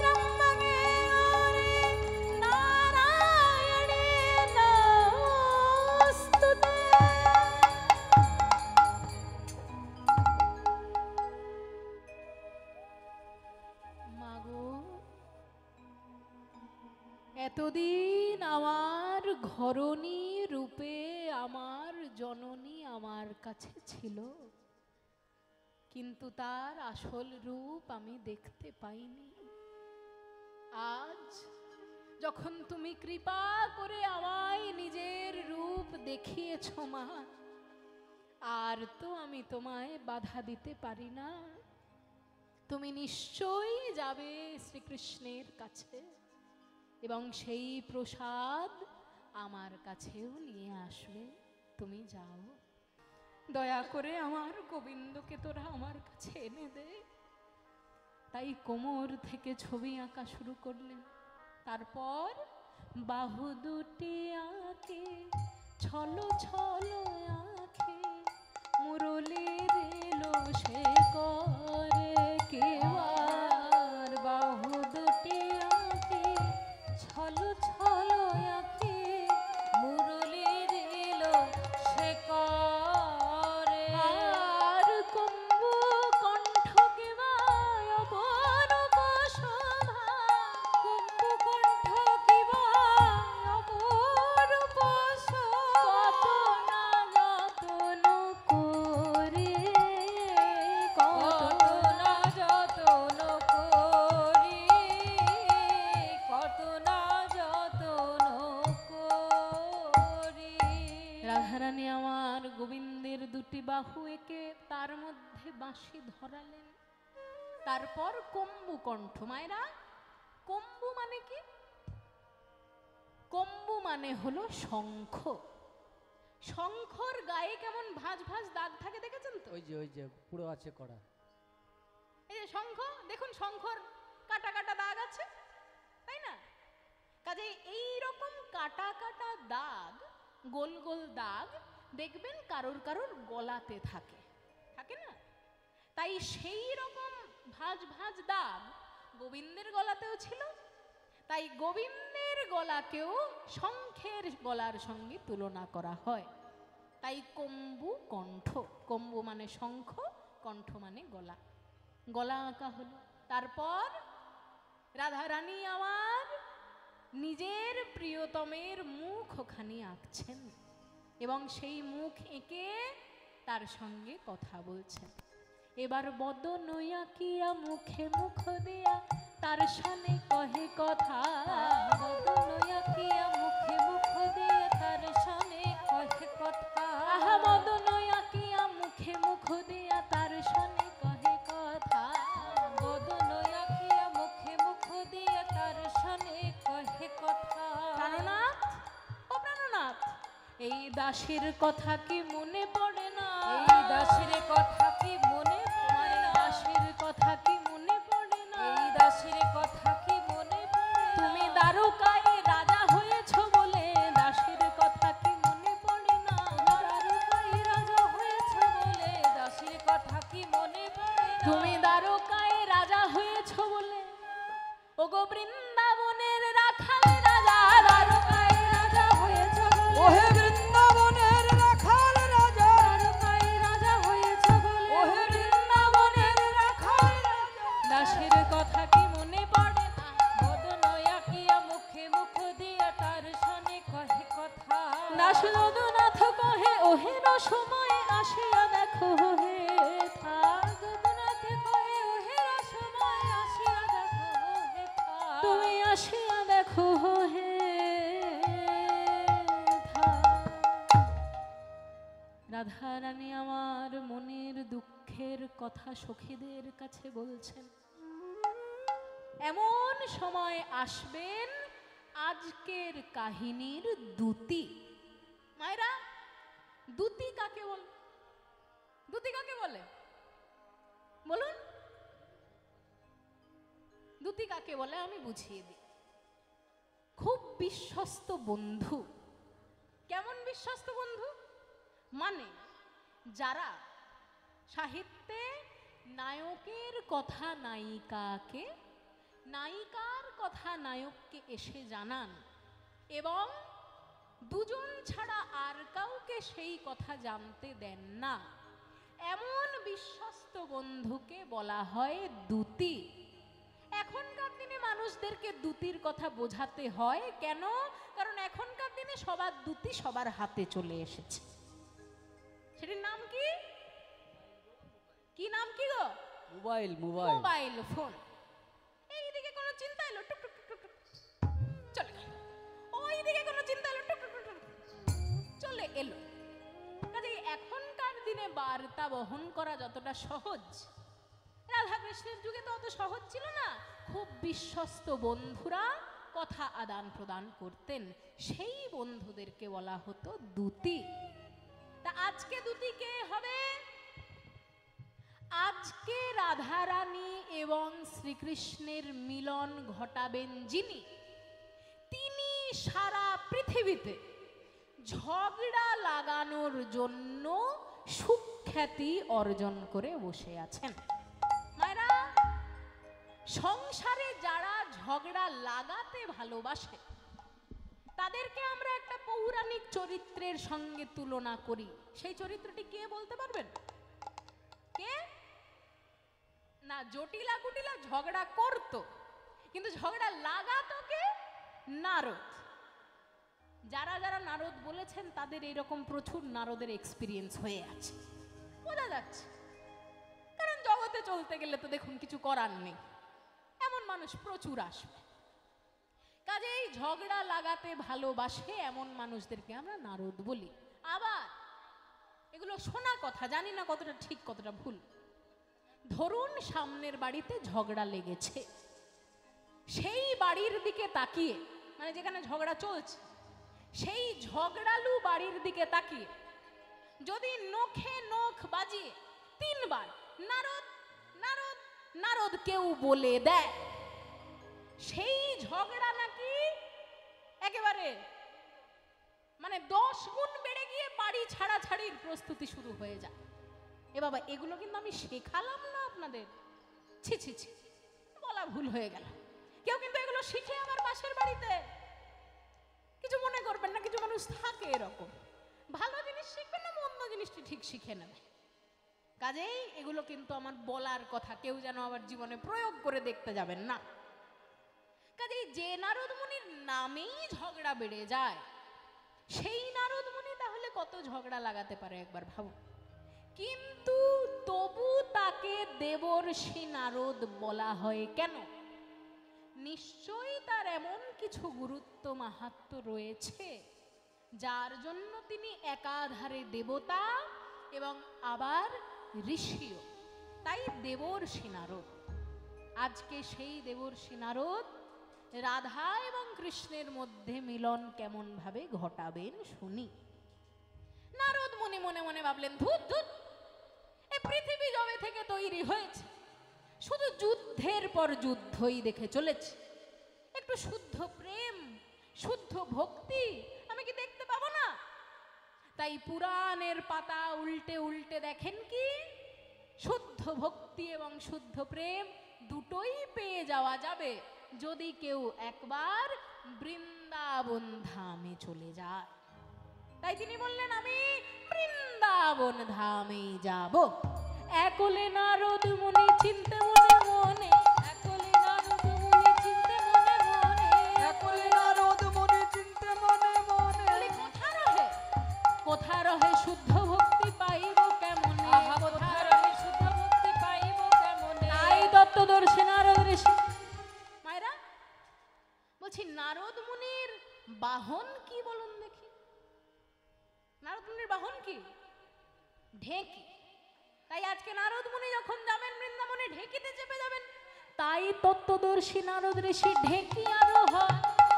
त्र्यम्बके गौरी नारायणे नमोस्तुते। মাগো, এতদিন আমার ঘরণী রূপে আমার জননী আমার কাছে ছিল, কিন্তু তার আসল রূপ আমি দেখতে পাইনি। আজ যখন তুমি কৃপা করে আমায় নিজের রূপ দেখিয়েছ মা, আর তো আমি তোমায় বাধা দিতে পারি না। তুমি নিশ্চয়ই যাবে শ্রীকৃষ্ণের কাছে এবং সেই প্রসাদ আমার কাছেও নিয়ে আসবে। তুমি যাও, দয়া করে আমার গোবিন্দকে তোরা আমার কাছে এনে দে। তাই কোমর থেকে ছবি আঁকা শুরু করলেন। তারপর বাহু দুটি আঁকে ছলো ছলো আঁখে মুরলি দিল সে করে কেবার। বাহু দুটি আঁকে ছলো ছলো আঁখে মুরলি দিল সে করে। আর কম্বু কণ্ঠ কেবায় অপরূপ শোভা। কম্বু কণ্ঠ কেবায় অপরূপ শোভা। কত না যতন করে, কত না যতন করি, কত না যতন করি। রাধারানী আমার গোবিন্দের দুটি বাহু এঁকে তার মধ্যে বাঁশি ধরালেন। তারপর কম্বু কণ্ঠ। মায়েরা, কম্বু মানে কি? কম্বু মানে হলো শঙ্খ। শঙ্খর গায়ে কেমন ভাঁজ ভাঁজ দাগ থাকে দেখেছেন তো? ওই যে পুরো আছে করা। এই যে শঙ্খ দেখুন, শঙ্খর কাটা কাটা দাগ আছে, তাই না? কাজে এইরকম কাটা কাটা দাগ, গোল গোল দাগ দেখবেন কারোর কারোর গলাতে থাকে, থাকে না? তাই সেই রকম ভাঁজ ভাঁজ দাগ গোবিন্দের গলাতেও ছিল। তাই গোবিন্দের গলাকেও শঙ্খের গলার সঙ্গে তুলনা করা হয়। তাই কম্বু কণ্ঠ, কম্বু মানে শঙ্খ, কণ্ঠ মানে গলা, গলা আঁকা হলো। তারপর রাধারানী আমার নিজের প্রিয়তমের মুখ ওখানে আঁকছেন এবং সেই মুখ এঁকে তার সঙ্গে কথা বলছেন। এবার বদন আঁকিয়া মুখে মুখ দিয়া তার সনে কহে কথা, বদন আঁকিয়া মুখে মুখ দিয়া তার সনে কহে কথা। আহা বদন আঁকিয়া মুখে মুখ দিয়া তার সনে কহে কথা, বদন আঁকিয়া মুখে মুখ দিয়া তার সনে কহে কথা। প্রাণনাথ, ও প্রাণনাথ, এই দাসের কথা কি মনে পড়ে না? এই দাসের কথা কি মনে পড়ে না? দাসের কথা কি মনে পড়ে না? এই দাসের কথা কি মনে পড়ে না? তুমি দ্বারকায় রাজা হয়েছো বলে দাসের কথা কি মনে পড়ে না? দ্বারকায় রাজা হয়েছে বলে দাসের কথা কি মনে পড়ে না? তুমি দ্বারকায় রাজা হয়েছো বলে, ওগো বৃন্দাবনের রাখাল রাজা, দ্বারকায় রাজা হয়েছো বলে, ওহে বৃন্দাবনের রাখাল রাজা, দ্বারকায় রাজা হয়েছে বলে, ওহে বৃন্দাবনের রাখাল রাজা। দাসের কথা কি মনে পড়ে না? বদন আঁকিয়া মুখে মুখ দিয়া তার সনে কহে কথা। দাস যদুনাথ কহে ওহে রসময় আসিয়া দেখো হে থাক, যদুনাথে কহে ওহে রসময় আসিয়া দেখো হে থাক। তুমি আসিয়া দেখো হে থাক। রাধারানী আমার মনের দুঃখের কথা সখীদের কাছে বলছেন। এমন সময় আসবেন আজকের কাহিনীর দূতি। মায়েরা, দূতি কাকে বলে? দূতি কাকে বলে বলুন? দূতি কাকে বলে আমি বুঝিয়ে দিই। খুব বিশ্বস্ত বন্ধু। কেমন বিশ্বস্ত বন্ধু? মানে যারা সাহিত্যে নায়কের কথা নায়িকাকে, নায়িকার কথা নায়ককে এসে জানান এবং দুজন ছাড়া আর কাউকে সেই কথা জানতে দেন না, এমন বিশ্বস্ত বন্ধুকে বলা হয় দূতি। এখনকার দিনে মানুষদেরকে দূতির কথা বোঝাতে হয় কেন? কারণ এখনকার দিনে সবার দূতি সবার হাতে চলে এসেছে। সেটির নাম কি? কি নাম কি গো? মোবাইল। Mobile mobile phone. এইদিকে কোনো চিন্তা এলো টুক টুক টুক টুক চলে গেল, ওইদিকে কোনো চিন্তা এলো টুক টুক টুক টুক চলে এলো। কাজেই এখনকার দিনে বার্তা বহন করা যতটা সহজ, রাধা কৃষ্ণের যুগে তো অত সহজ ছিল না। খুব বিশ্বস্ত বন্ধুরা কথা আদান প্রদান করতেন, সেই বন্ধুদেরকে বলা হতো দূতি। তা আজকে দূতি কে হবে? আজকে রাধারানী এবং শ্রীকৃষ্ণের মিলন ঘটাবেন যিনি, তিনি সারা পৃথিবীতে ঝগড়া লাগানোর জন্য সুখ্যাতি অর্জন করে বসে আছেন। মায়েরা, সংসারে যারা ঝগড়া লাগাতে ভালোবাসে তাদেরকে আমরা একটা পৌরাণিক চরিত্রের সঙ্গে তুলনা করি। সেই চরিত্রটি কে বলতে পারবেন? কে? না, জটিলা কুটিলা ঝগড়া করতো কিন্তু ঝগড়া লাগাতো কে? নারদ। যারা যারা নারদ বলেছেন তাদের এরকম প্রচুর নারদের এক্সপিরিয়েন্স হয়ে আছে, বোঝা যাচ্ছে। কারণ জগতে চলতে গেলে তো দেখুন কিছু করার নেই, এমন মানুষ প্রচুর আসবে। কাজেই ঝগড়া লাগাতে ভালোবাসে এমন মানুষদেরকে আমরা নারদ বলি। আবার এগুলো শোনা কথা, জানি না কতটা ঠিক কতটা ভুল। ধরুন সামনের বাড়িতে ঝগড়া লেগেছে, সেই বাড়ির দিকে তাকিয়ে মানে যেখানে ঝগড়া চলছে, সেই ঝগড়ালু বাড়ির দিকে তাকিয়ে যদি নখে নখ বাজিয়ে 3 বার নারদ নারদ নারদ কেউ বলে দেয়, সেই ঝগড়া নাকি একেবারে মানে 10 গুণ বেড়ে গিয়ে বাড়ি ছাড়াছাড়ির প্রস্তুতি শুরু হয়ে যায়। এ বাবা, এগুলো কিন্তু আমি শেখালাম না আপনাদের, ছি ছি ছি, বলা ভুল হয়ে গেল। কেউ কিন্তু এগুলো শিখে আমার পাশের বাড়িতে, কিছু মনে করবেন না, কিছু মানুষ থাকে এরকম, ভালো জিনিস শিখবেন না, মন্দ জিনিসটি ঠিক শিখে নেবে। কাজেই এগুলো কিন্তু আমার বলার কথা, কেউ যেন আবার জীবনে প্রয়োগ করে দেখতে যাবেন না। কাজেই যে নারদ মুনির নামেই ঝগড়া বেড়ে যায়, সেই নারদ মুনি তাহলে কত ঝগড়া লাগাতে পারে একবার ভাবুন। কিন্তু তবু তাকে দেবর্ষি নারদ বলা হয় কেন? নিশ্চয়ই তার এমন কিছু গুরুত্ব মাহাত্ম্য রয়েছে যার জন্য তিনি একাধারে দেবতা এবং আবার ঋষিও, তাই দেবর্ষি নারদ। আজকে সেই দেবর্ষি নারদ রাধা এবং কৃষ্ণের মধ্যে মিলন কেমন ভাবে ঘটাবেন শুনি। নারদ মনে মনে মনে ভাবলেন, ধুত ধুত, এই পৃথিবী জবে থেকে তৈরি হয়েছে শুধু যুদ্ধের পর যুদ্ধই দেখে চলেছে, একটু শুদ্ধ প্রেম শুদ্ধ ভক্তি আমি কি দেখতে পাবো না? তাই পুরাণের পাতা উল্টে উল্টে দেখেন কি শুদ্ধ ভক্তি এবং শুদ্ধ প্রেম দুটোই পেয়ে যাওয়া যাবে যদি কেউ একবার বৃন্দাবন ধামে চলে যায়। তাই তিনি বললেন, আমি বৃন্দাবন ধামে যাব। একলে নারদ মুনি চিনতে মনে মনে, একলে নারদ মুনি চিনতে মনে মনে, একলে নারদ মুনি চিনতে মনে মনে। বলি, কোথা রহে শুদ্ধ ভক্তি পাইব কেমনে, আহা, কোথা রহে শুদ্ধ ভক্তি পাইব কেমনে। তাই তত্ত্বদর্শী নারদ ঋষি। মায়েরা বলছি, নারদ মুনির বাহন কি বলুন দেখি? নারদ মুনির বাহন কি? ঢেঁকি। তাই আজকে নারদ মুনি যখন যাবেন বৃন্দাবনে, ঢেঁকিতে চেপে যাবেন। তাই তত্ত্বদর্শী নারদ ঋষি ঢেঁকি আরোহণ,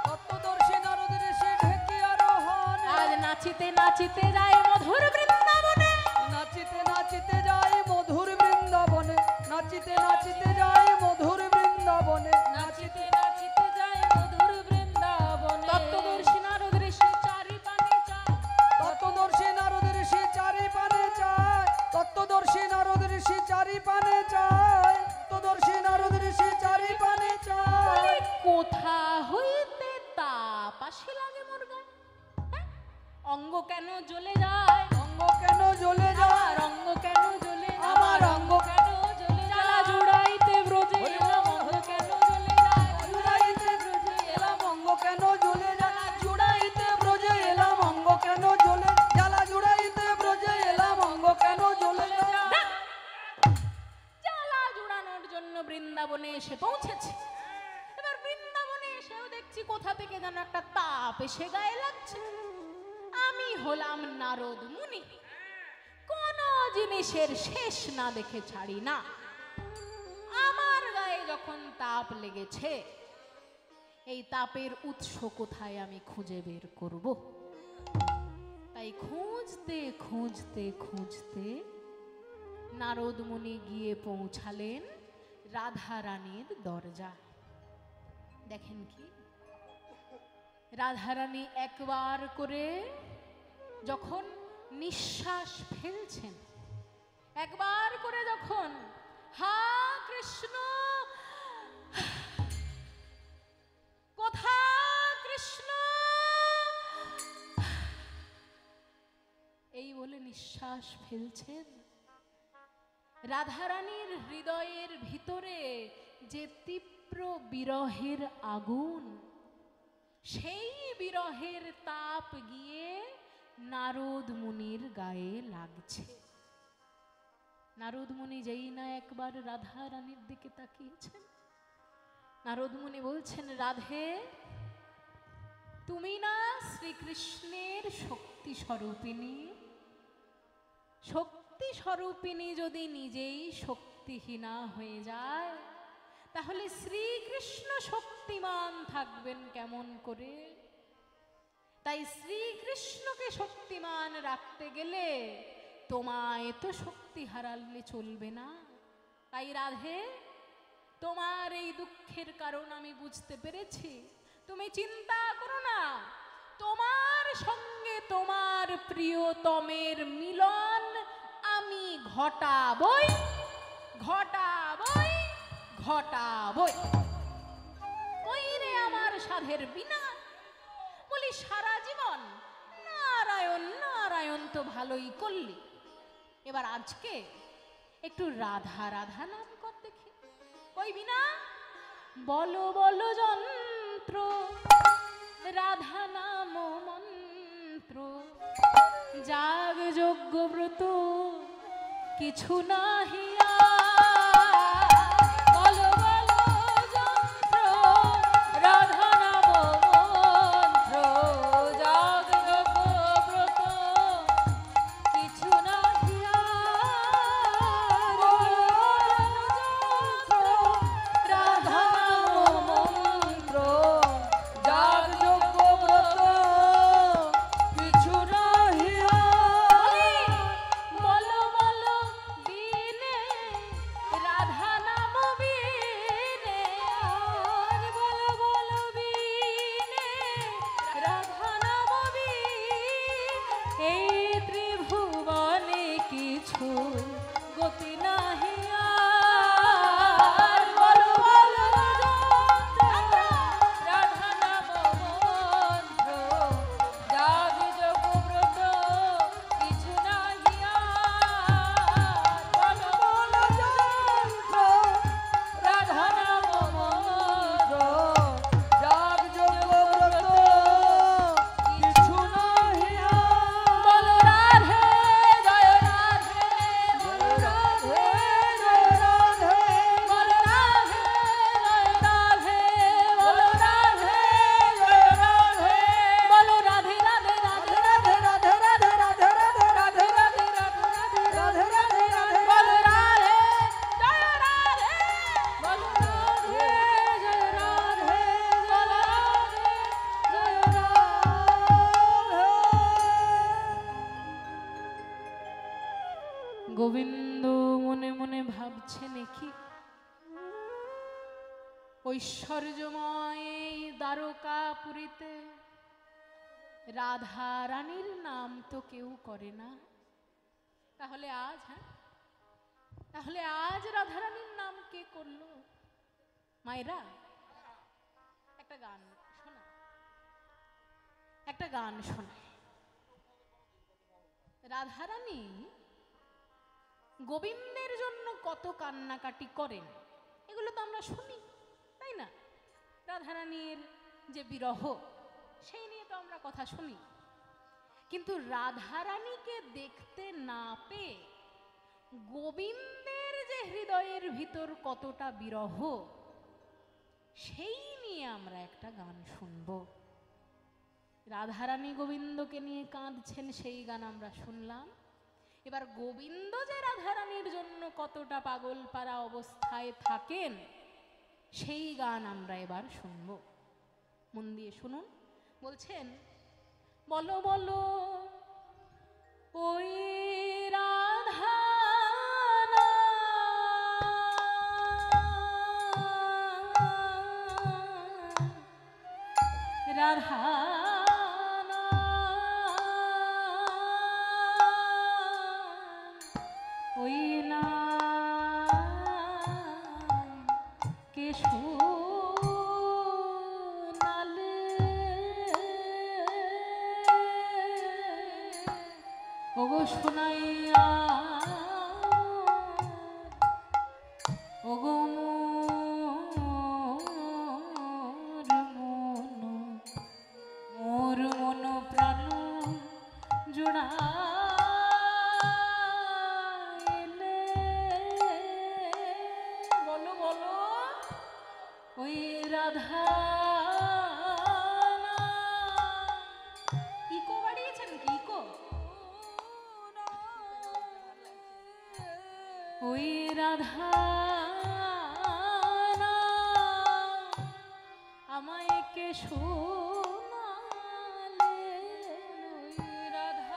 তত্ত্বদর্শী নারদ ঋষি ঢেকি আরোহণ। আজ নাচিতে নাচিতে যায় মধুর বৃন্দাবনে, নাচিতে নাচিতে যায় মধুর বৃন্দাবনে, নাচিতে নাচিতে যায় মধুর বৃন্দাবনে, নাচিতে নাচিতে যায় মধুর বৃন্দাবনে। তত্ত্বদর্শী নারদ ঋষি চারি পানে চায়, তত্ত্বদর্শী নারদ ঋষি চারি পানে চায়, তত্ত্বদর্শী নারদ ঋষি চারি পানে চায়, তত্ত্বদর্শী নারদ ঋষি চারি পানে চায়। বলে, কোথা হইতে তাপ আসে লাগে মোর গায়ে? হ্যাঁ? অঙ্গ কেন জ্বলে যায়? অঙ্গ কেন জ্বলে যায়? আমার অঙ্গ কেন জ্বলে যায়? আমার অঙ্গ কেন জ্বলে জ্বালা যায়? জুড়াইতে ব্রজে হরি এলাম, বল। অঙ্গ কেন জ্বলে যায়? জুড়াইতে ব্রজে এলাম, অঙ্গ কেন জ্বলে যায়? জুড়াইতে ব্রজে এলাম, অঙ্গ কেন জ্বলে জ্বালা জুড়াইতে ব্রজে এলাম, অঙ্গ কেন জ্বলে যায়? জ্বালা জুড়ানোর জন্য বৃন্দাবনে এসে পৌঁছেছে। এবার বৃন্দাবনে এসেও দেখছি কোথা থেকে যেন একটা তাপ এসে গায়ে লাগছে। আমি হলাম নারদ মুনি, কোন জিনিসের শেষ না দেখে ছাড়ি না। আমার গায়ে যখন তাপ লেগেছে, এই তাপের উৎস কোথায় আমি খুঁজে বের করব। তাই খুঁজতে খুঁজতে খুঁজতে নারদ মুনি গিয়ে পৌঁছালেন রাধা রানীর দরজা। দেখেন কি, রাধা রানী একবার করে যখন নিঃশ্বাস ফেলছেন, একবার করে যখন হা কৃষ্ণ কোথা কৃষ্ণ এই বলে নিঃশ্বাস ফেলছেন, রাধারানীর হৃদয়ের ভিতরে যে তীব্র বিরহের আগুন, সেই বিরহের তাপ গিয়ে নারদ মুনির গায়ে লাগছে। নারদ মুনি যেই না একবার রাধা রানীর দিকে তাকিয়েছেন, নারদ মুনি বলছেন, রাধে, তুমি না শ্রীকৃষ্ণের শক্তি স্বরূপিণী? শক্তি স্বরূপিণী যদি নিজেই শক্তিহীনা হয়ে যায়, তাহলে শ্রীকৃষ্ণ শক্তিমান থাকবেন কেমন করে? তাই শ্রীকৃষ্ণকে শক্তিমান রাখতে গেলে তোমায় তো শক্তি হারালে চলবে না। তাই রাধে, তোমার এই দুঃখের কারণ আমি বুঝতে পেরেছি। তুমি চিন্তা করো না, তোমার সঙ্গে তোমার প্রিয়তমের মিলন আমি ঘটাবই ঘটাবই ঘটাবই। ওই রে আমার সাধের বিনা, বলি সারা জীবন নারায়ণ নারায়ণ তো ভালোই করলি, এবার আজকে একটু রাধা রাধা নাম কর দেখি। ওই বিনা, বলো বলো যন্ত্র রাধা নাম মন্ত্র, যাগ যজ্ঞ ব্রত কিছু নাহিয়া। বলো বলো যন্ত্র রাধা নাম মন্ত্র, যাগ যজ্ঞ ব্রত কিছু নাহিয়া। রাধা নাম মন্ত্র, যাগ যজ্ঞ ব্রত কিছু নাহিয়া। বলো বলো বিনে রাধা নাম বিনে, আর বলো বলো বিনে রাধা নাম বিনে, এই ত্রিভুবনে কিছু গতি নাহি আর। বলো বলো যন্ত্র রাধা নাম মন্ত্র, যাগ যজ্ঞ ব্রত কিছু নাহি আর। বলো বলো যন্ত্র রাধা নাম মন্ত্র, যাগ যজ্ঞ ব্রত কিছু নাহিয়া। বলো রাধে জয় রাধে, জয় রাধে জয় রাধে, বলো রাধে জয় রাধে, বলো রাধে জয় রাধে, বলো রাধে রাধে রাধে রাধে রাধে রাধে রাধে রাধে রাধে রাধে রাধে রাধে রাধে, বলো রাধে জয় রাধে, বলো রাধে জয় রাধে, বলো রাধে জয় রাধে। গোবিন্দ মনে মনে ভাবছে নাকি ঐশ্বর্যময় এই দ্বারকাপুরীতে রাধা রানীর নাম তো কেউ করে না, তাহলে আজ তাহলে আজ রাধা রানীর নাম কে করলো? মায়েরা একটা গান শোনা, একটা গান শোনা। রাধা রানী গোবিন্দের জন্য কত কান্নাকাটি করেন এগুলো তো আমরা শুনি, তাই না? রাধারানীর যে বিরহ সেই নিয়ে তো আমরা কথা শুনি, কিন্তু রাধারানীকে দেখতে না পেয়ে গোবিন্দের যে হৃদয়ের ভিতর কতটা বিরহ সেই নিয়ে আমরা একটা গান শুনব। রাধারানী গোবিন্দকে নিয়ে কাঁদছেন সেই গান আমরা শুনলাম। এবার গোবিন্দ যে রাধারানীর জন্য কতটা পাগল পারা অবস্থায় থাকেন সেই গান আমরা এবার শুনব। মন দিয়ে শুনুন। বলছেন, বলো বলো ওই রাধা রাধা ওই না কে শোনালে ওগো শোনাইয়া ওগো মোর মন প্রাণ জোড়াইলে। বলো বলো ওই রাধা ইকো বাড়িয়েছেন কি ইকো? ওই রাধা আমায় কে শোনালে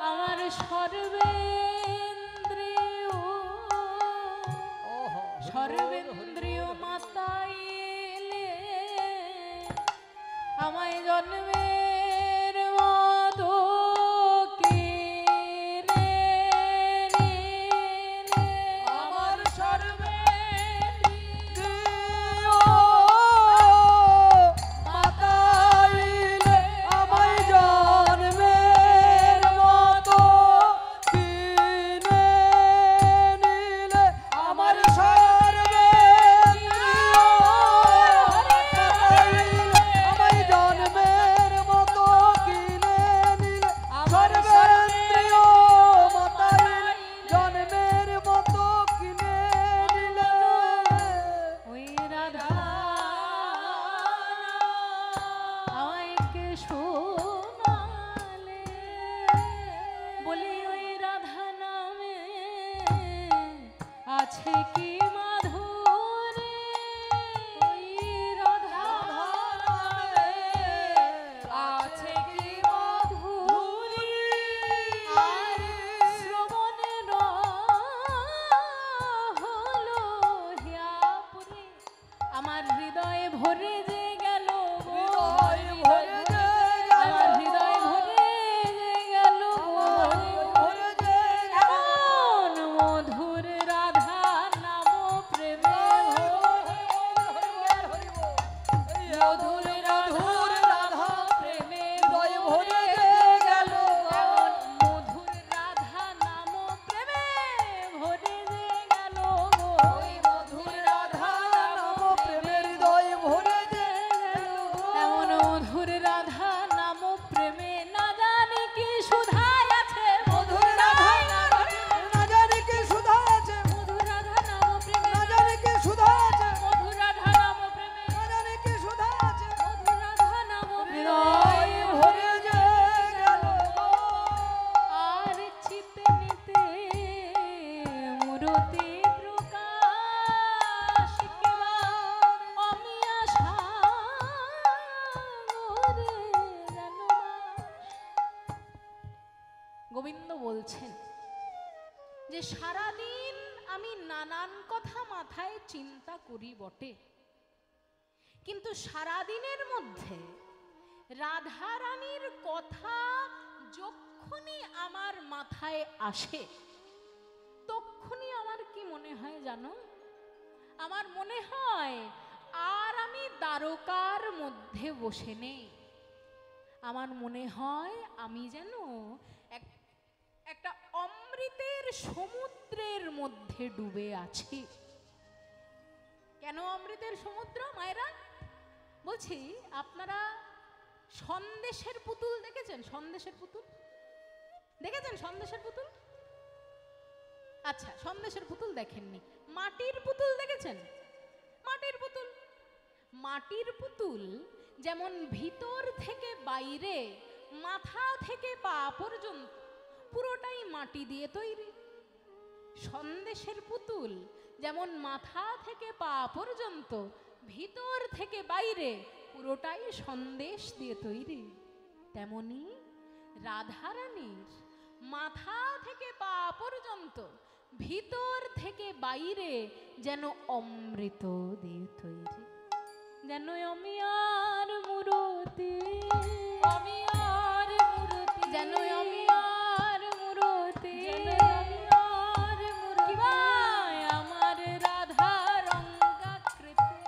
আমার সর্বেন্দ্রিয় সর্বেন্দ্রিয় মাতাইলে আমায় জন্মের মতো কিনে নিলে আমার সর্বেন্দ্রিয় মাতাইলে আমায় জন্মের মতো কিনে নিলে আমার সর্বেন্দ্রিয় মাতাইলে আমায় জন্মের মতো কিনে নিলে সর্বেন্দ্রিয় মাতাইলে জন্মের মতো কিনে নিলে ওই রাধা আমায় কে শোনালে বলি ওই রাধা নামে আছে কি মাধুরী ওই রাধা নামে আছে কি মাধুরী আর শ্রবণে হলো হিয়াপুরে আমার হৃদয়ে ভরে যে গেল গো, হৃদয় ভরে যে গেল, আমার হৃদয় ভরে যে গেল গো। ভরে যে গেল। এমন মধুর রাধা নাম প্রেমে মধুর রাধা প্রেমে হৃদয় ভরে যে গেল। এমন মধুর রাধা নাম প্রেমে ভরে যে গেল গো। ওই মধুর রাধা নাম প্রেমের হৃদয় ভরে যে গেল। এমন মধুর রাধা নাম প্রেমে না জানি কি সুধায় আছে মধুর রাধা না জানি কি সুধা আছে, মধুর রাধা নাম প্রেমে না জানি কি সুধা আছে, মধুর রাধা নাম প্রেমে না জানি কি সুধা আছে। মধুর রাধা নাম হৃদয় ভরে যে গেল। আর চিতে নিতে মূরতি প্রকাশ কেবা অমিয়া সাগরে জানবাস। গোবিন্দ বলছেন যে সারাদিন আমি নানান কথা মাথায় চিন্তা করি বটে, কিন্তু সারাদিনের মধ্যে রাধারানীর কথা যখনই আমার মাথায় আসে তখনই আমার কি মনে হয় জানো? আমার মনে হয় আর আমি দ্বারকার মধ্যে বসে নেই। আমার মনে হয় আমি যেন একটা অমৃতের সমুদ্রের মধ্যে ডুবে আছি। কেন অমৃতের সমুদ্র মায়েরা? বলছি, আপনারা সন্দেশের পুতুল দেখেছেন? সন্দেশের পুতুল দেখেছেন? সন্দেশের পুতুল? আচ্ছা, সন্দেশের পুতুল দেখেননি, মাটির পুতুল দেখেছেন? মাটির পুতুল, মাটির পুতুল যেমন ভিতর থেকে বাইরে, মাথা থেকে পা পর্যন্ত পুরোটাই মাটি দিয়ে তৈরি। সন্দেশের পুতুল যেমন মাথা থেকে পা পর্যন্ত, ভিতর থেকে বাইরে পুরোটাই সন্দেশ দিয়ে তৈরি, তেমনি রাধারানীর মাথা থেকে পা পর্যন্ত, ভিতর থেকে বাইরে যেন অমৃত দিয়ে তৈরি। যেন আমি আর মূরতি, আমি আর মূরতি, যেন আমি আর মূরতি, আমি আর মূরতি, আমার রাধা রঙ্গাকৃতি,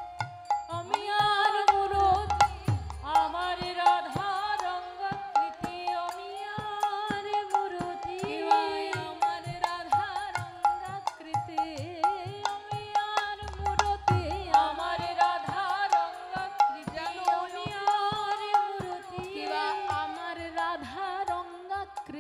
আমি আর মূরতি, আমার রাধা রঙ্গাকৃতি, আমি আর মূরতি, আমার রাধা রঙ্গাকৃতি, আমি আর মূরতি, আমার রাধা রঙ্গাকৃতি, আমি আর মূরতি, আমার রাধা রঙ্গাকৃতি,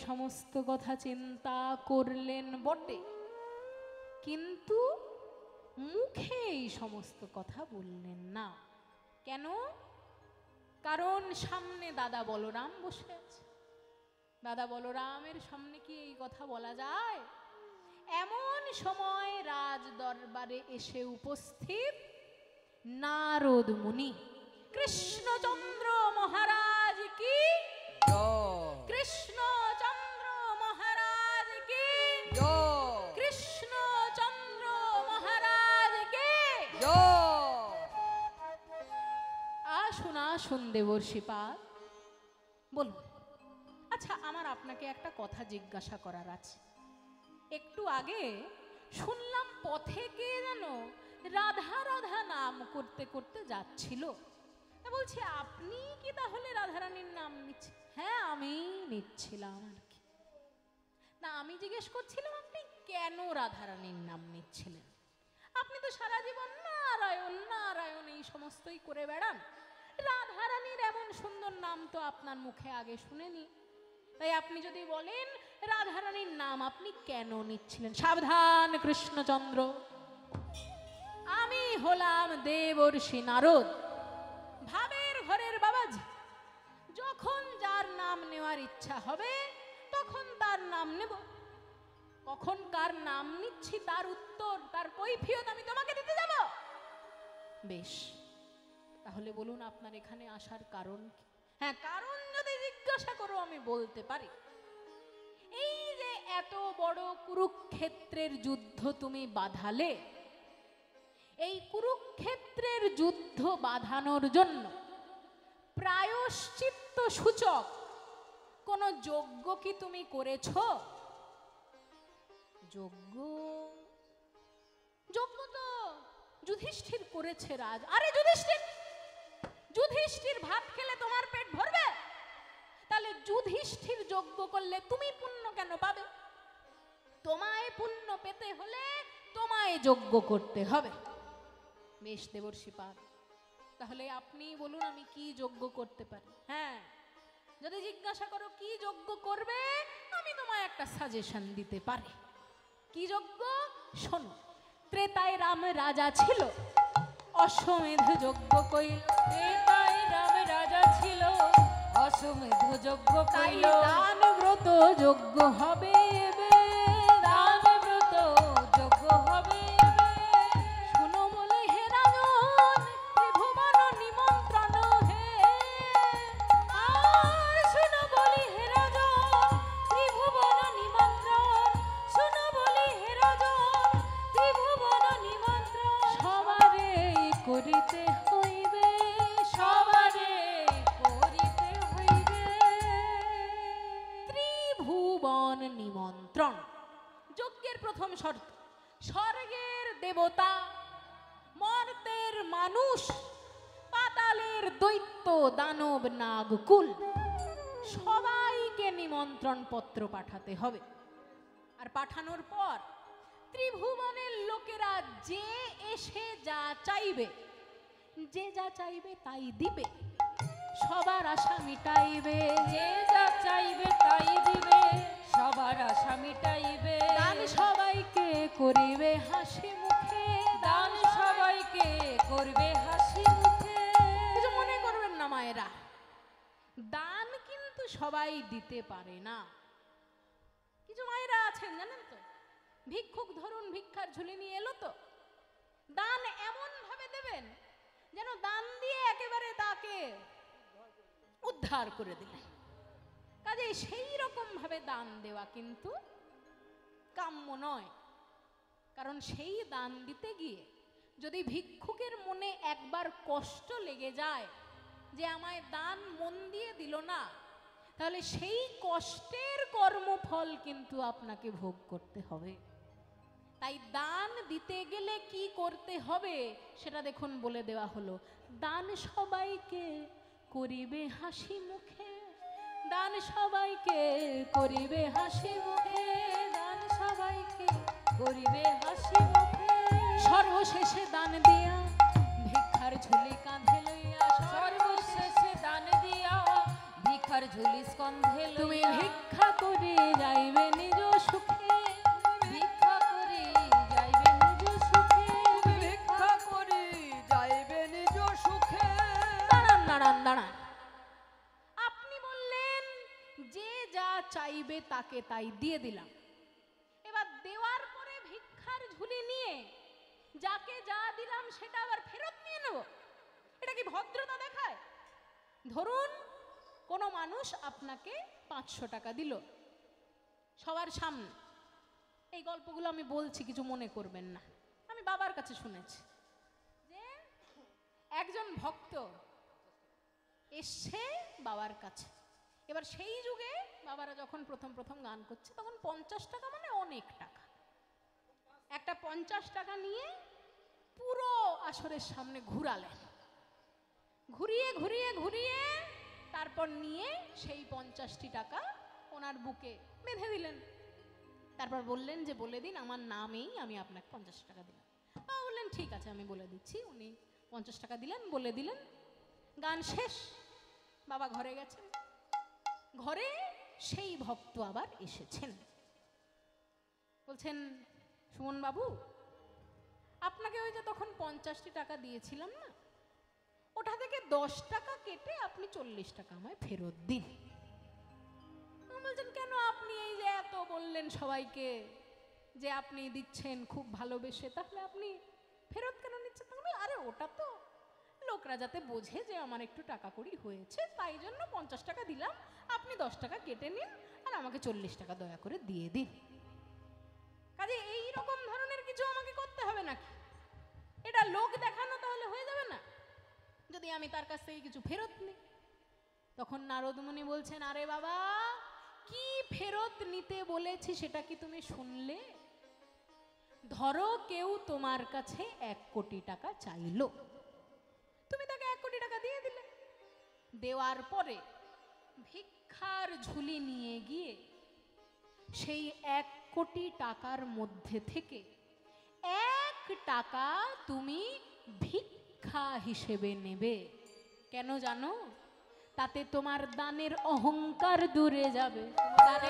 সমস্ত কথা চিন্তা করলেন বটে, কিন্তু মুখে এই সমস্ত কথা বললেন না। কেন? কারণ সামনে দাদা বলরাম বসে আছে। দাদা বলরামের সামনে কি এই কথা বলা যায়? এমন সময় রাজ দরবারে এসে উপস্থিত নারদ মুনি। কৃষ্ণচন্দ্র মহারাজ কি, কৃষ্ণচন্দ্র মহারাজ কি, কৃষ্ণচন্দ্র মহারাজ কি। আসুন আসুন দেবর্ষিপাদ, বলুন। আচ্ছা, আমার আপনাকে একটা কথা জিজ্ঞাসা করার আছে। একটু আগে শুনলাম পথে কে যেন রাধা রাধা নাম করতে করতে যাচ্ছিল। বলছি, আপনি কি তাহলে রাধারানীর নাম নিচ্ছেন? হ্যাঁ, আমি নিচ্ছিলাম আর কি। না, আমি জিজ্ঞেস করছিলাম আপনি কেন রাধারানীর নাম নিচ্ছিলেন? আপনি তো সারা জীবন নারায়ণ নারায়ণ এই সমস্তই করে বেড়ান। রাধারানীর এমন সুন্দর নাম তো আপনার মুখে আগে শুনেনি। তাই আপনি যদি বলেন রাধারানীর নাম আপনি কেন নিচ্ছিলেন। সাবধান কৃষ্ণচন্দ্র, আমি হলাম দেবর্ষি নারদ, ভাবের ঘরের বাবাজি। যখন যার নাম নেওয়ার ইচ্ছা হবে তখন তার নাম নেব। কখন কার নাম নিচ্ছি তার উত্তর, তার কৈফিয়ত আমি তোমাকে দিতে যাব? বেশ, তাহলে বলুন আপনার এখানে আসার কারণ কি? হ্যাঁ, কারণ যদি জিজ্ঞাসা করো আমি বলতে পারি। এই যে এত বড় কুরুক্ষেত্রের যুদ্ধ তুমি বাঁধালে, এই কুরুক্ষেত্রের যুদ্ধ বাঁধানোর জন্য প্রায়শ্চিত্ত সূচক কোন যজ্ঞ কি তুমি করেছ? যজ্ঞ যজ্ঞ তো যুধিষ্ঠির করেছে রাজ। আরে যুধিষ্ঠির ভাত খেলে তোমার পেট ভরবে? তাহলে যুধিষ্ঠির যজ্ঞ করলে তুমি পুণ্য কেন পাবে? তোমায় পুণ্য পেতে হলে তোমায় যজ্ঞ করতে হবে। বেশ দেবর্ষিপাদ, তাহলে আপনি বলুন আমি কি যজ্ঞ করতে পারি? হ্যাঁ, যদি জিজ্ঞাসা করো কি যজ্ঞ করবে, আমি তোমায় একটা সাজেশন দিতে পারি। কি যজ্ঞ? শোনো। ত্রেতায় রাম রাজা ছিল, অশ্বমেধ যজ্ঞ কইল। ত্রেতায় রাম রাজা ছিল, অশ্বমেধ যজ্ঞ তাই কইল। দান ব্রত যজ্ঞ হবে এবে, দান ব্রত যজ্ঞ হবে এবে। শুনো বলে হে রাজন, ত্রিভুবন নিমন্ত্রণ হে। আর শুনো বলি হে রাজন, ত্রিভুবন নিমন্ত্রণ। শুনো বলি হে রাজন, ত্রিভুবন নিমন্ত্রণ। সবারে করিতে হইবে, সবারে করিতে হইবে। ত্রিভুবন নিমন্ত্রণ। যজ্ঞের প্রথম শর্ত, স্বর্গের দেবতা, মর্তের মানুষ, পাতালের দৈত্য, দানব, নাগকুল সবাইকে নিমন্ত্রণ পত্র পাঠাতে হবে। আর পাঠানোর পর ত্রিভুবনের লোকেরা যে এসে যা চাইবে, যে যা চাইবে তাই দিবে, সবার আশা মিটাইবে। যে যা চাইবে তাই দিবে, সবার আশা মিটাইবে। দান সবাইকে করিবে হাসি মুখে, দান সবাইকে করবে হাসি মুখে। কিছু মনে করবেন না মায়েরা, দান কিন্তু সবাই দিতে পারে না। কিছু মায়েরা আছেন জানেন তো, ভিক্ষুক ধরুন ভিক্ষার ঝুলি নিয়ে এলো, তো দান এমন ভাবে দেবেন যেন দান দিয়ে একেবারে তাকে উদ্ধার করে দিলেন। কাজে সেই রকম ভাবে দান দেওয়া কিন্তু কাম্য নয়। কারণ সেই দান দিতে গিয়ে যদি ভিক্ষুকের মনে একবার কষ্ট লেগে যায় যে আমায় দান মন দিয়ে দিল না, তাহলে সেই কষ্টের কর্মফল কিন্তু আপনাকে ভোগ করতে হবে। তাই দান দিতে গেলে কি করতে হবে সেটা দেখুন বলে দেওয়া হলো। দান সবাইকে করিবে হাসি মুখে, দান সবাইকে করিবে হাসি মুখে, দান সবাইকে করিবে হাসি মুখে। সর্বশেষে দান দিয়া ভিক্ষার ঝুলি কাঁধে লইয়া, সর্বশেষে দান দিয়া ভিক্ষার ঝুলি স্কন্ধে তুমি লইয়া। ভিক্ষা করে চাইবে তাকে তাই দিয়ে দিলাম। এবার দেওয়ার পরে ভিক্ষার ঝুলি নিয়ে যাকে যা দিলাম সেটা আবার ফেরত নিয়ে নেব? এটা কি ভদ্রতা দেখায়? ধরুন কোনো মানুষ আপনাকে 500 টাকা দিল সবার সামনে, এই গল্পগুলো আমি বলছি, কিছু মনে করবেন না, আমি বাবার কাছে শুনেছি যে একজন ভক্ত এসছে বাবার কাছে। এবার সেই যুগে বাবারা যখন প্রথম প্রথম গান করছে তখন 50 টাকা মানে অনেক টাকা। একটা 50 টাকা নিয়ে পুরো আসরের সামনে ঘুরালেন, ঘুরিয়ে ঘুরিয়ে ঘুরিয়ে তারপর নিয়ে সেই 50টি টাকা ওনার বুকে বেঁধে দিলেন। তারপর বললেন যে বলে দিন আমার নামেই আমি আপনাকে 50 টাকা দিলাম। বললেন ঠিক আছে আমি বলে দিচ্ছি। উনি 50 টাকা দিলেন, বলে দিলেন। গান শেষ, বাবা ঘরে গেছেন। ঘরে সেই ভক্ত আবার এসেছেন, বলছেন সুমন বাবু আপনাকে ওই যে তখন 50টি টাকা দিয়েছিলাম না, ওটা থেকে 10 টাকা কেটে আপনি 40 টাকা আমায় ফেরত দিন। বলছেন কেন, আপনি এই যে এত বললেন সবাইকে যে আপনি দিচ্ছেন খুব ভালোবেসে, তাহলে আপনি ফেরত কেন নিচ্ছেন? আরে ওটা তো লোকরা যাতে বোঝে যে আমার একটু টাকা কড়ি হয়েছে, তাই জন্য 50 টাকা দিলাম, আপনি 10 টাকা কেটে নিন আর আমাকে 40 টাকা দয়া করে দিয়ে দিন। কাজে এইরকম ধরনের কিছু আমাকে করতে হবে নাকি? এটা লোক দেখানো তাহলে হয়ে যাবে না যদি আমি তার কাছ থেকে কিছু ফেরত নিই? তখন নারদ মুনি বলছেন আরে বাবা, কি ফেরত নিতে বলেছি সেটা কি তুমি শুনলে? ধরো কেউ তোমার কাছে 1 কোটি টাকা চাইলো, তুমি তাকে 1 কোটি টাকা দিয়ে দিলে। দেওয়ার পরে ভিক্ষার ঝুলি নিয়ে গিয়ে সেই 1 কোটি টাকার মধ্যে থেকে 1 টাকা তুমি ভিক্ষা হিসেবে নেবে। কেন জানো? তাতে তোমার দানের অহংকার দূরে যাবে। তাতে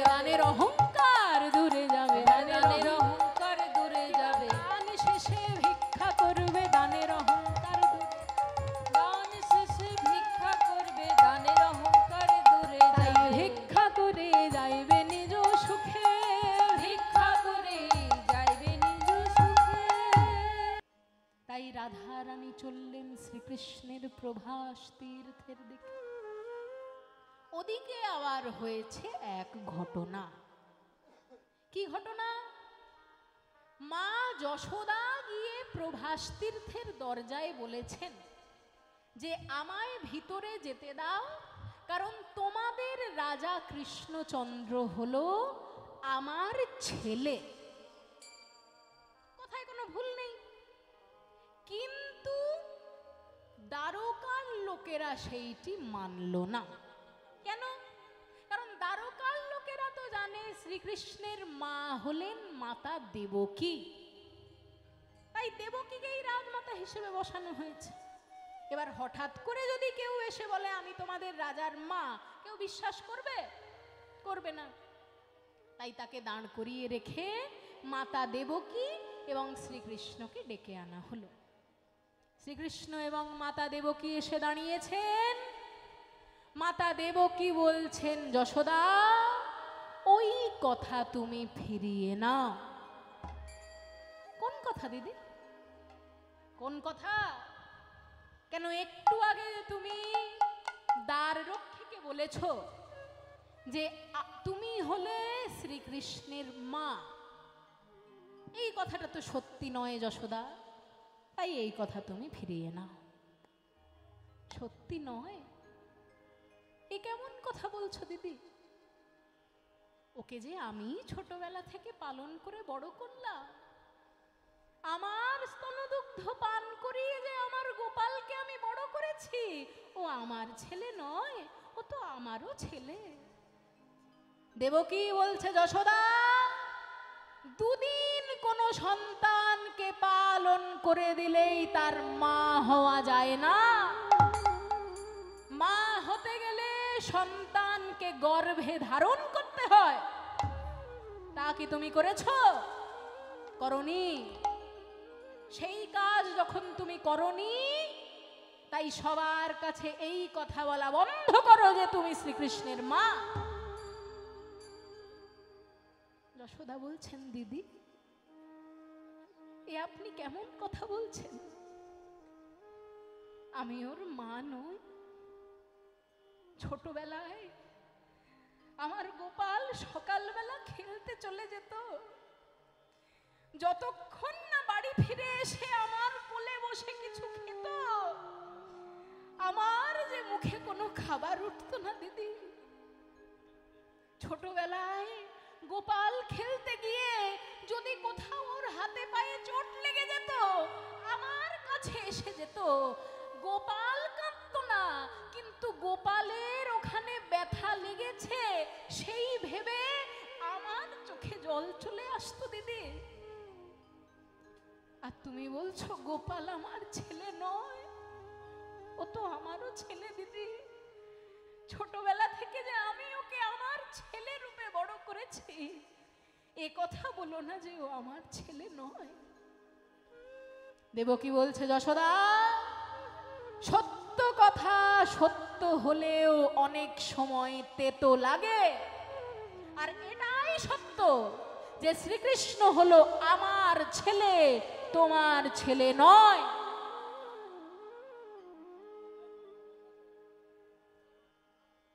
দানের অহংকার দূরে যাবে, দানের অহংকার দূরে যাবে। দান শেষে ভিক্ষা করবে, দানের অহংকার দূরে, দান শেষে ভিক্ষা করবে, দানের অহংকার দূরে তাই যাবে। ভিক্ষা করে যাইবে নিজ সুখে, ভিক্ষা করে যাইবে নিজ সুখে। তাই রাধা রানী চললেন শ্রীকৃষ্ণের প্রভাস তীর্থের দিকে। ওদিকে আবার হয়েছে এক ঘটনা। কি ঘটনা? মা যশোদা গিয়ে প্রভাস তীর্থের দরজায় বলেছেন যে আমায় ভিতরে যেতে দাও, কারণ তোমাদের রাজা কৃষ্ণচন্দ্র হলো আমার ছেলে। কথায় কোনো ভুল নেই। কিন্তু দ্বারকার লোকেরা সেইটি মানল না। কেন? কারণ দ্বারকার লোকেরা তো জানে শ্রীকৃষ্ণের মা হলেন মাতা দেবকী, তাই দেবকীকেই রাজমাতা হিসেবে বসানো হয়েছে। এবার হঠাৎ করে যদি কেউ এসে বলে আমি তোমাদের রাজার মা, কেউ বিশ্বাস করবে? করবে না। তাই তাকে দাঁড় করিয়ে রেখে মাতা দেবকী এবং শ্রীকৃষ্ণকে ডেকে আনা হলো। শ্রীকৃষ্ণ এবং মাতা দেবকী এসে দাঁড়িয়েছেন। মাতা দেবকী বলছেন যশোদা, ওই কথা তুমি ফিরিয়ে নাও। কোন কথা দিদি? কোন কথা? কেন একটু আগে তুমি দ্বার রক্ষীকে বলেছ যে তুমি হলে শ্রীকৃষ্ণের মা। এই কথাটা তো সত্যি নয় যশোদা, তাই এই কথা তুমি ফিরিয়ে নাও। সত্যি নয়? এ কেমন কথা বলছো দিদি? ওকে যে আমি ছোটবেলা থেকে পালন করে বড় করলাম, আমার স্তনদুগ্ধ পান করিয়ে যে আমার গোপালকে আমি বড় করেছি, ও আমার ছেলে নয়, ও তো আমারও ছেলে। দেবকী বলছে যশোদা, দুদিন কোনো সন্তানকে পালন করে দিলেই তার মা হওয়া যায় না। মা হতে গেলে সন্তানকে গর্ভে ধারণ করতে হয়। তা কি তুমি করেছো? করনি। সেই কাজ যখন তুমি করনি, তাই তাই সবার কাছে এই কথা বলা বন্ধ করো যে তুমি শ্রীকৃষ্ণের মা। যশোদা বলছেন, দিদি এ আপনি কেমন কথা বলছেন? আমি ওর মা নই। ছোটবেলায় আমার গোপাল সকালবেলা খেলতে চলে যেত, যতক্ষণ না বাড়ি ফিরে এসে আমার কোলে বসে কিছু খেত, আমার যে মুখে কোনো খাবার উঠতো না দিদি। ছোটবেলায় গোপাল খেলতে গিয়ে যদি কোথাও ওর হাতে পায়ে চোট লেগে যেত, আমার কাছে এসে যেত। গোপাল কাঁদতো না, কিন্তু গোপালের ওখানে ব্যথা লেগেছে সেই ভেবে আমার চোখে জল চলে আসতো দিদি। আর তুমি বলছো গোপাল আমার ছেলে নয়? ও তো আমারও ছেলে দিদি। ছোটবেলা থেকে যে আমি ওকে আমার ছেলে রূপে বড় করেছি, এ কথা বলো না যে ও আমার ছেলে নয়। দেবকী বলছে, যশোদা সত্য কথা সত্য হলেও অনেক সময় তেতো লাগে। আর এটাই সত্য যে শ্রীকৃষ্ণ হলো আমার ছেলে, তোমার ছেলে নয়।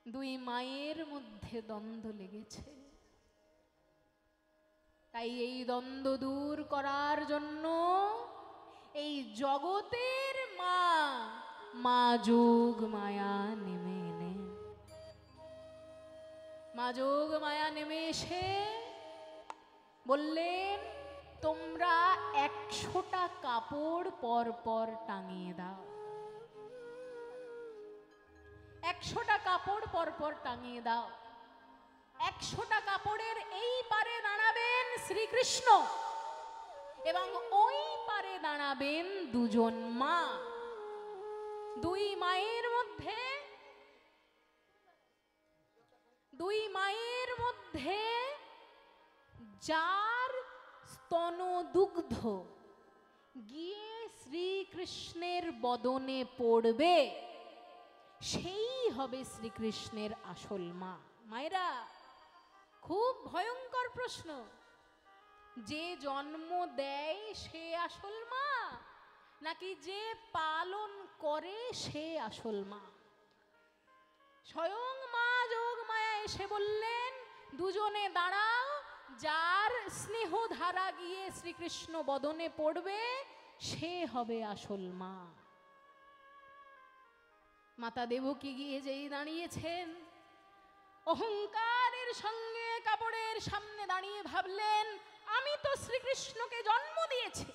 দুই মায়ের মধ্যে দ্বন্দ্ব লেগেছে, তাই এই দ্বন্দ্ব দূর করার জন্য এই জগতের মা মা যোগ মায়া নেমে এলেন। মা যোগ মায়া নেমে এসে বললেন, তোমরা 100টা কাপড় পর পর টাঙিয়ে দাও। 100টা কাপড় পর পর টাঙিয়ে দাও। 100টা কাপড়ের এই পারে দাঁড়াবেন শ্রীকৃষ্ণ এবং ওই পারে দাঁড়াবেন দুজন মা। দুই মায়ের মধ্যে যার স্তন দুগ্ধ গিয়ে শ্রীকৃষ্ণের বদনে পড়বে, সেই হবে শ্রীকৃষ্ণের আসল মা। মায়েরা, খুব ভয়ঙ্কর প্রশ্ন। যে জন্ম দেয় সে আসল মা, নাকি যে পালন করে সে আসল মা? স্বয়ং মা যোগ মায়া এসে বললেন, দুজনে দাঁড়াও, যার স্নেহ ধারা গিয়ে শ্রীকৃষ্ণ বদনে পড়বে সে হবে আসল মা। মাতা দেবকী গিয়ে যেই দাঁড়িয়েছেন, অহংকারের সঙ্গে কাপড়ের সামনে দাঁড়িয়ে ভাবলেন, আমি তো শ্রীকৃষ্ণকে জন্ম দিয়েছি,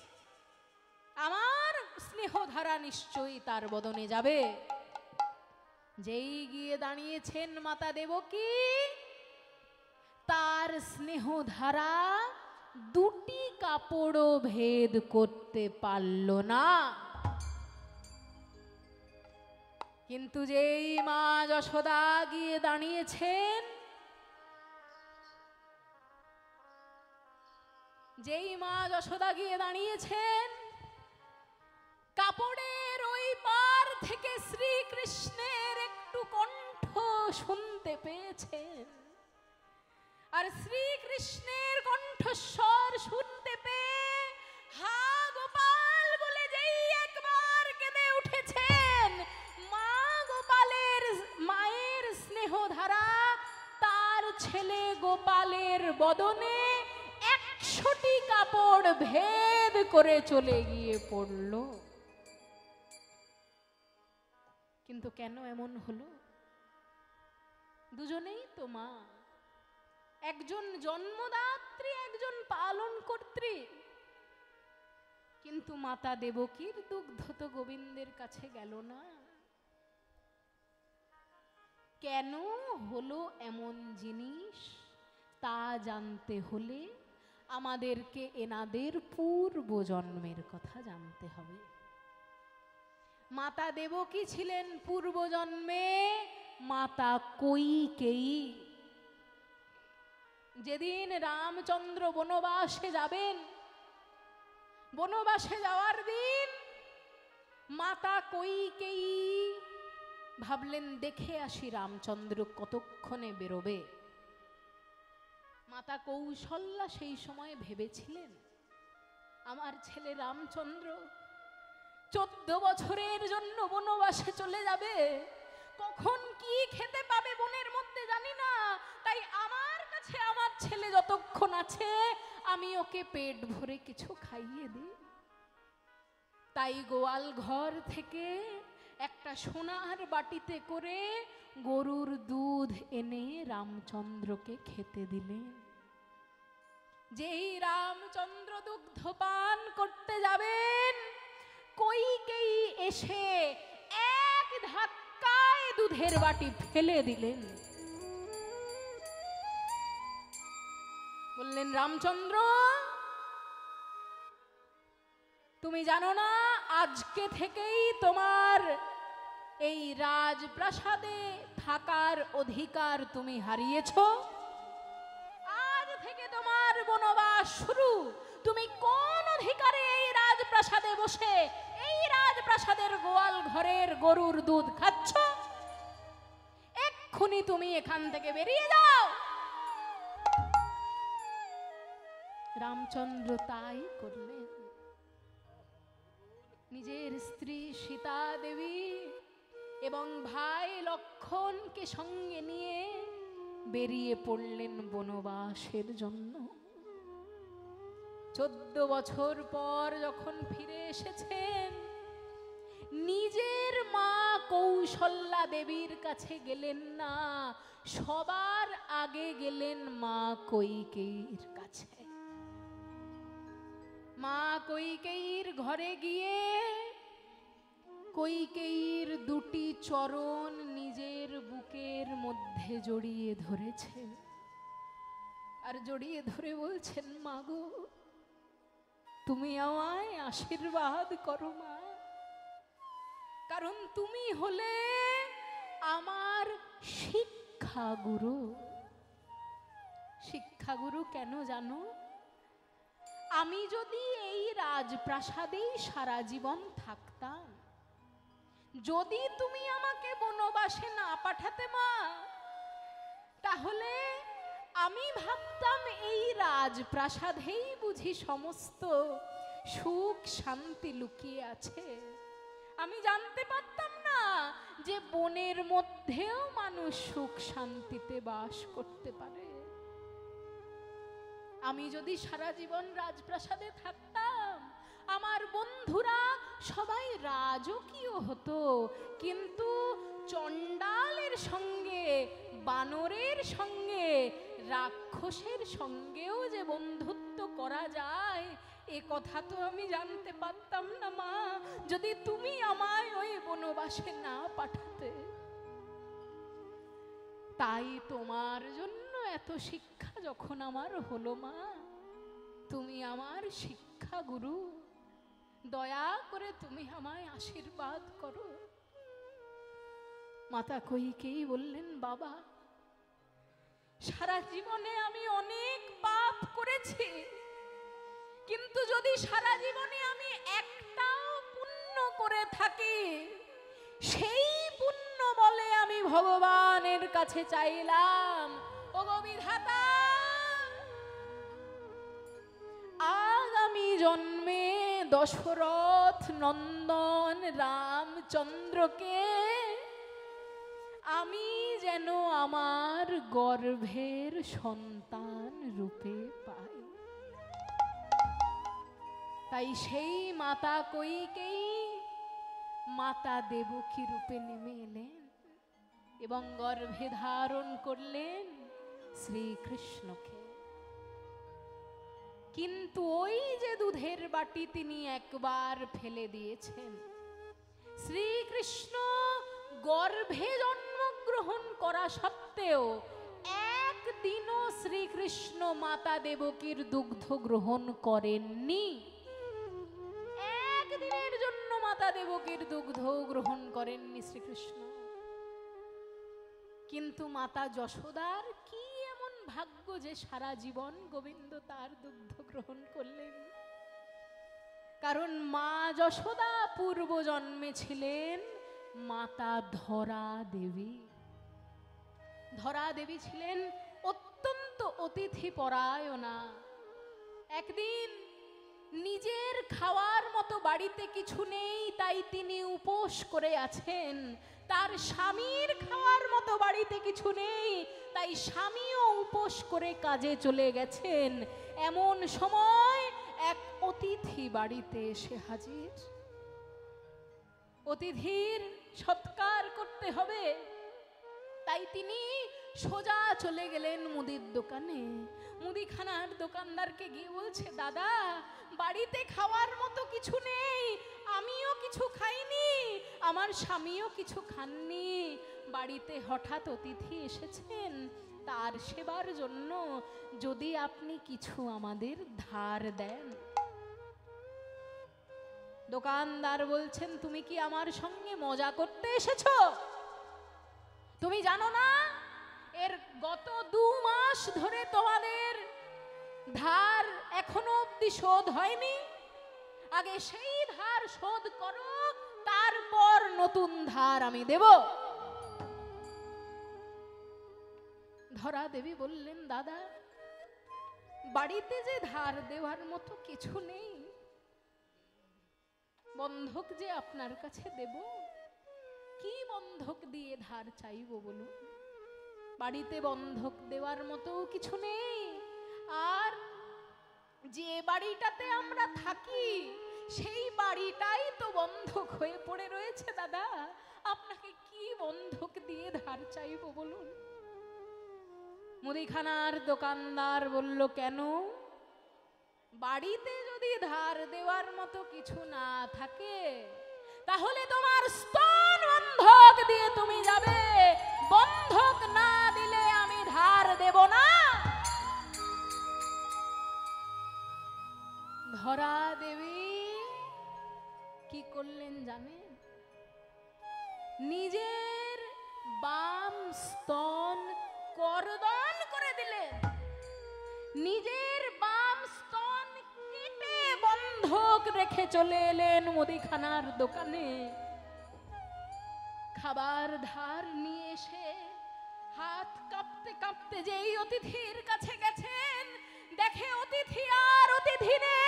আমার স্নেহ ধারা নিশ্চয়ই তার বদনে যাবে। যেই গিয়ে দাঁড়িয়েছেন মাতা দেবকী, তার স্নেহ ধারা দুটি কাপড়ও ভেদ করতে পারল না। কিন্তু যেই মা যশোদা গিয়ে দাঁড়িয়েছেন, কাপড়ের ওই পার থেকে শ্রীকৃষ্ণের একটু কণ্ঠ শুনতে পেয়েছেন। আর শ্রীকৃষ্ণের কণ্ঠস্বর শুনতে পেয়ে হা গোপাল বলে যেই একবার কেঁদে উঠেছেন, মা গোপালের মায়ের স্নেহ ধারা তার ছেলে গোপালের বদনে 100টি কাপড় ভেদ করে চলে গিয়ে পড়ল। কিন্তু কেন এমন হলো? দুজনেই তো মা, একজন জন্মদাত্রী, একজন পালন কর্ত্রী। কিন্তু মাতা দেবকীর দুগ্ধ তো গোবিন্দের কাছে গেল না। কেন হলো এমন জিনিস তা জানতে হলে আমাদেরকে এনাদের পূর্ব জন্মের কথা জানতে হবে। মাতা দেবকী ছিলেন পূর্বজন্মে মাতা কৈকেয়ী। যেদিন রামচন্দ্র বনবাসে যাবেন, বনবাসে যাওয়ার দিন মাতা কৈকেয়ী ভাবলেন দেখে আসি রামচন্দ্র কতক্ষণে বেরোবে। মাতা কৌশল্যা সেই সময় ভেবেছিলেন আমার ছেলে রামচন্দ্র 14 বছরের জন্য বনবাসে চলে যাবে, কখন কি খেতে পাবে বনের মধ্যে জানি না, তাই আমার কাছে আমার ছেলে যতক্ষণ আছে আমি ওকে পেট ভরে কিছু খাইয়ে দিই। তাই গোয়াল ঘর থেকে একটা সোনার বাটিতে করে গরুর দুধ এনে রামচন্দ্রকে খেতে দিলেন। যেই রামচন্দ্র দুগ্ধ পান করতে যাবেন, কইকেই এসে এক ধাক্কায় দুধের বাটি ফেলে দিলেন। বললেন রামচন্দ্র, তুমি জানো না আজকে থেকেই তোমার এই রাজপ্রাসাদে থাকার অধিকার তুমি হারিয়েছো। আজ থেকে তোমার বনবাস শুরু। তুমি কোন অধিকারে এই রাজপ্রাসাদে বসে এই রাজপ্রাসাদের গোয়াল ঘরের গরুর দুধ খাচ্ছ? এক্ষুনি তুমি এখান থেকে বেরিয়ে যাও। রামচন্দ্র তাই করলেন। নিজের স্ত্রী সীতা দেবী এবং ভাই লক্ষণকে সঙ্গে নিয়ে বেরিয়ে পড়লেন বনবাসের জন্য। 14 বছর পর যখন ফিরে এসেছেন, নিজের মা কৌশল্যা দেবীর কাছে গেলেন না, সবার আগে গেলেন মা কইকেয়ীর কাছে। মা কইকেয়ীর ঘরে গিয়ে কইকেয়ীর দুটি চরণ নিজের বুকের মধ্যে জড়িয়ে ধরেছে, আর জড়িয়ে ধরে বলছেন, মা গো, তুমি আমায় আশীর্বাদ করো মা, কারণ তুমি হলে আমার শিক্ষাগুরু। শিক্ষাগুরু কেন জানো? আমি যদি এই রাজপ্রাসাদেই সারা জীবন থাকতাম, যদি তুমি আমাকে বনবাসে না পাঠাতে মা, তাহলে আমি ভাবতাম এই রাজপ্রাসাদেই বুঝি সমস্ত সুখ শান্তি লুকিয়ে আছে। আমি জানতে পারতাম না যে বনের মধ্যেও মানুষ সুখ শান্তিতে বাস করতে পারে। আমি যদি সারা জীবন রাজপ্রাসাদে থাকতাম, আমার বন্ধুরা সবাই রাজকীয় হতো, কিন্তু চণ্ডালের সঙ্গে, বানরের সঙ্গে, রাক্ষসের সঙ্গেও যে বন্ধুত্ব করা যায় এ কথা তো আমি জানতে পারতাম না মা, যদি তুমি আমায় ওই বনবাসে না পাঠাতে। তাই তোমার জন্য এত শিক্ষা যখন আমার হলো মা, তুমি আমার শিক্ষা গুরু, দয়া করে তুমি আমায় আশীর্বাদ করো। মাতা কইকেয়ী বললেন, বাবা, সারা জীবনে আমি অনেক পাপ করেছি, কিন্তু যদি সারা জীবনে আমি একটাও পুণ্য করে থাকি, সেই পুণ্য বলে আমি ভগবানের কাছে চাইলাম, ওগো বিধাতা, আগামী জন্মে দশরথ নন্দন রামচন্দ্রকে আমি যেন আমার গর্ভের সন্তান রূপে পাই। তাই সেই মাতা কইকেয়ী মাতা দেবকী রূপে নেমে এলেন এবং গর্ভে ধারণ করলেন শ্রীকৃষ্ণকে। কিন্তু ওই যে দুধের বাটি তিনি একবার ফেলে দিয়েছেন, শ্রীকৃষ্ণ গর্ভে জন্মগ্রহণ করা সত্ত্বেও একদিনও শ্রীকৃষ্ণ মাতা দেবকীর দুগ্ধ গ্রহণ করেননি। একদিনের জন্য মাতা দেবকীর দুগ্ধ গ্রহণ করেননি শ্রীকৃষ্ণ। কিন্তু মাতা যশোদার কি এমন ভাগ্য যে সারা জীবন গোবিন্দ তার দুগ্ধ গ্রহণ করলেন। কারণ মা যশোদা পূর্ব জন্মে ছিলেন মাতা ধরা দেবী। ধরা দেবী ছিলেন অত্যন্ত অতিথি পরায়ণা। একদিন নিজের খাওয়ার মতো বাড়িতে কিছু নেই, তাই তিনি উপোস করে আছেন। তার স্বামীর খাওয়ার মতো বাড়িতে কিছু নেই, তাই স্বামীও উপোস করে কাজে চলে গেছেন। এমন সময় এক অতিথি বাড়িতে এসে হাজির। অতিথির সৎকার করতে হবে, তাই তিনি সোজা চলে গেলেন মুদির দোকানে। মুদিখানার দোকানদারকে গিয়ে বলছে, দাদা বাড়িতে খাওয়ার মতো কিছু নেই, আমিও কিছু খাইনি, আমার স্বামীও কিছু খাননি, বাড়িতে হঠাৎ অতিথি এসেছেন, তার সেবার জন্য যদি আপনি কিছু আমাদের ধার দেন। দোকানদার বলছেন, তুমি কি আমার সঙ্গে মজা করতে এসেছো? তুমি জানো না এর গত 2 মাস ধরে তোমাদের ধার এখনো অবধি শোধ হয়নি। আগে সেই ধার শোধ করো, তারপর নতুন ধার আমি দেব। ধরা দেবী বললেন, দাদা বাড়িতে যে ধার দেওয়ার মতো কিছু নেই, বন্ধক যে আপনার কাছে দেব, কি বন্ধক দিয়ে ধার চাইব বলুন? বাড়িতে বন্ধক দেওয়ার মতো কিছু নেই। আর যে বাড়িটাতে আমরা থাকি সেই বাড়িটাই তো বন্ধক হয়ে পড়ে রয়েছে। দাদা আপনাকে কি বন্ধক দিয়ে ধার চাইব বলুন? মুদিখানার দোকানদার বলল, কেন? বাড়িতে যদি ধার দেওয়ার মতো কিছু না থাকে, তাহলে তোমার স্তন বন্ধক দিয়ে তুমি যাবে, বন্ধক না দিলে আমি ধার দেব না। ধরা দেবী কি করলেন জানেন? নিজের বাম স্তন করদন করে দিলেন, নিজের বাম স্তন কেটে বন্ধক রেখে চলে এলেন মুদিখানার দোকানে। খাবার ধার নিয়ে এসে হাত কাঁপতে কাঁপতে যেই অতিথির কাছে গেছেন, দেখে অতিথি আর অতিথি নেই।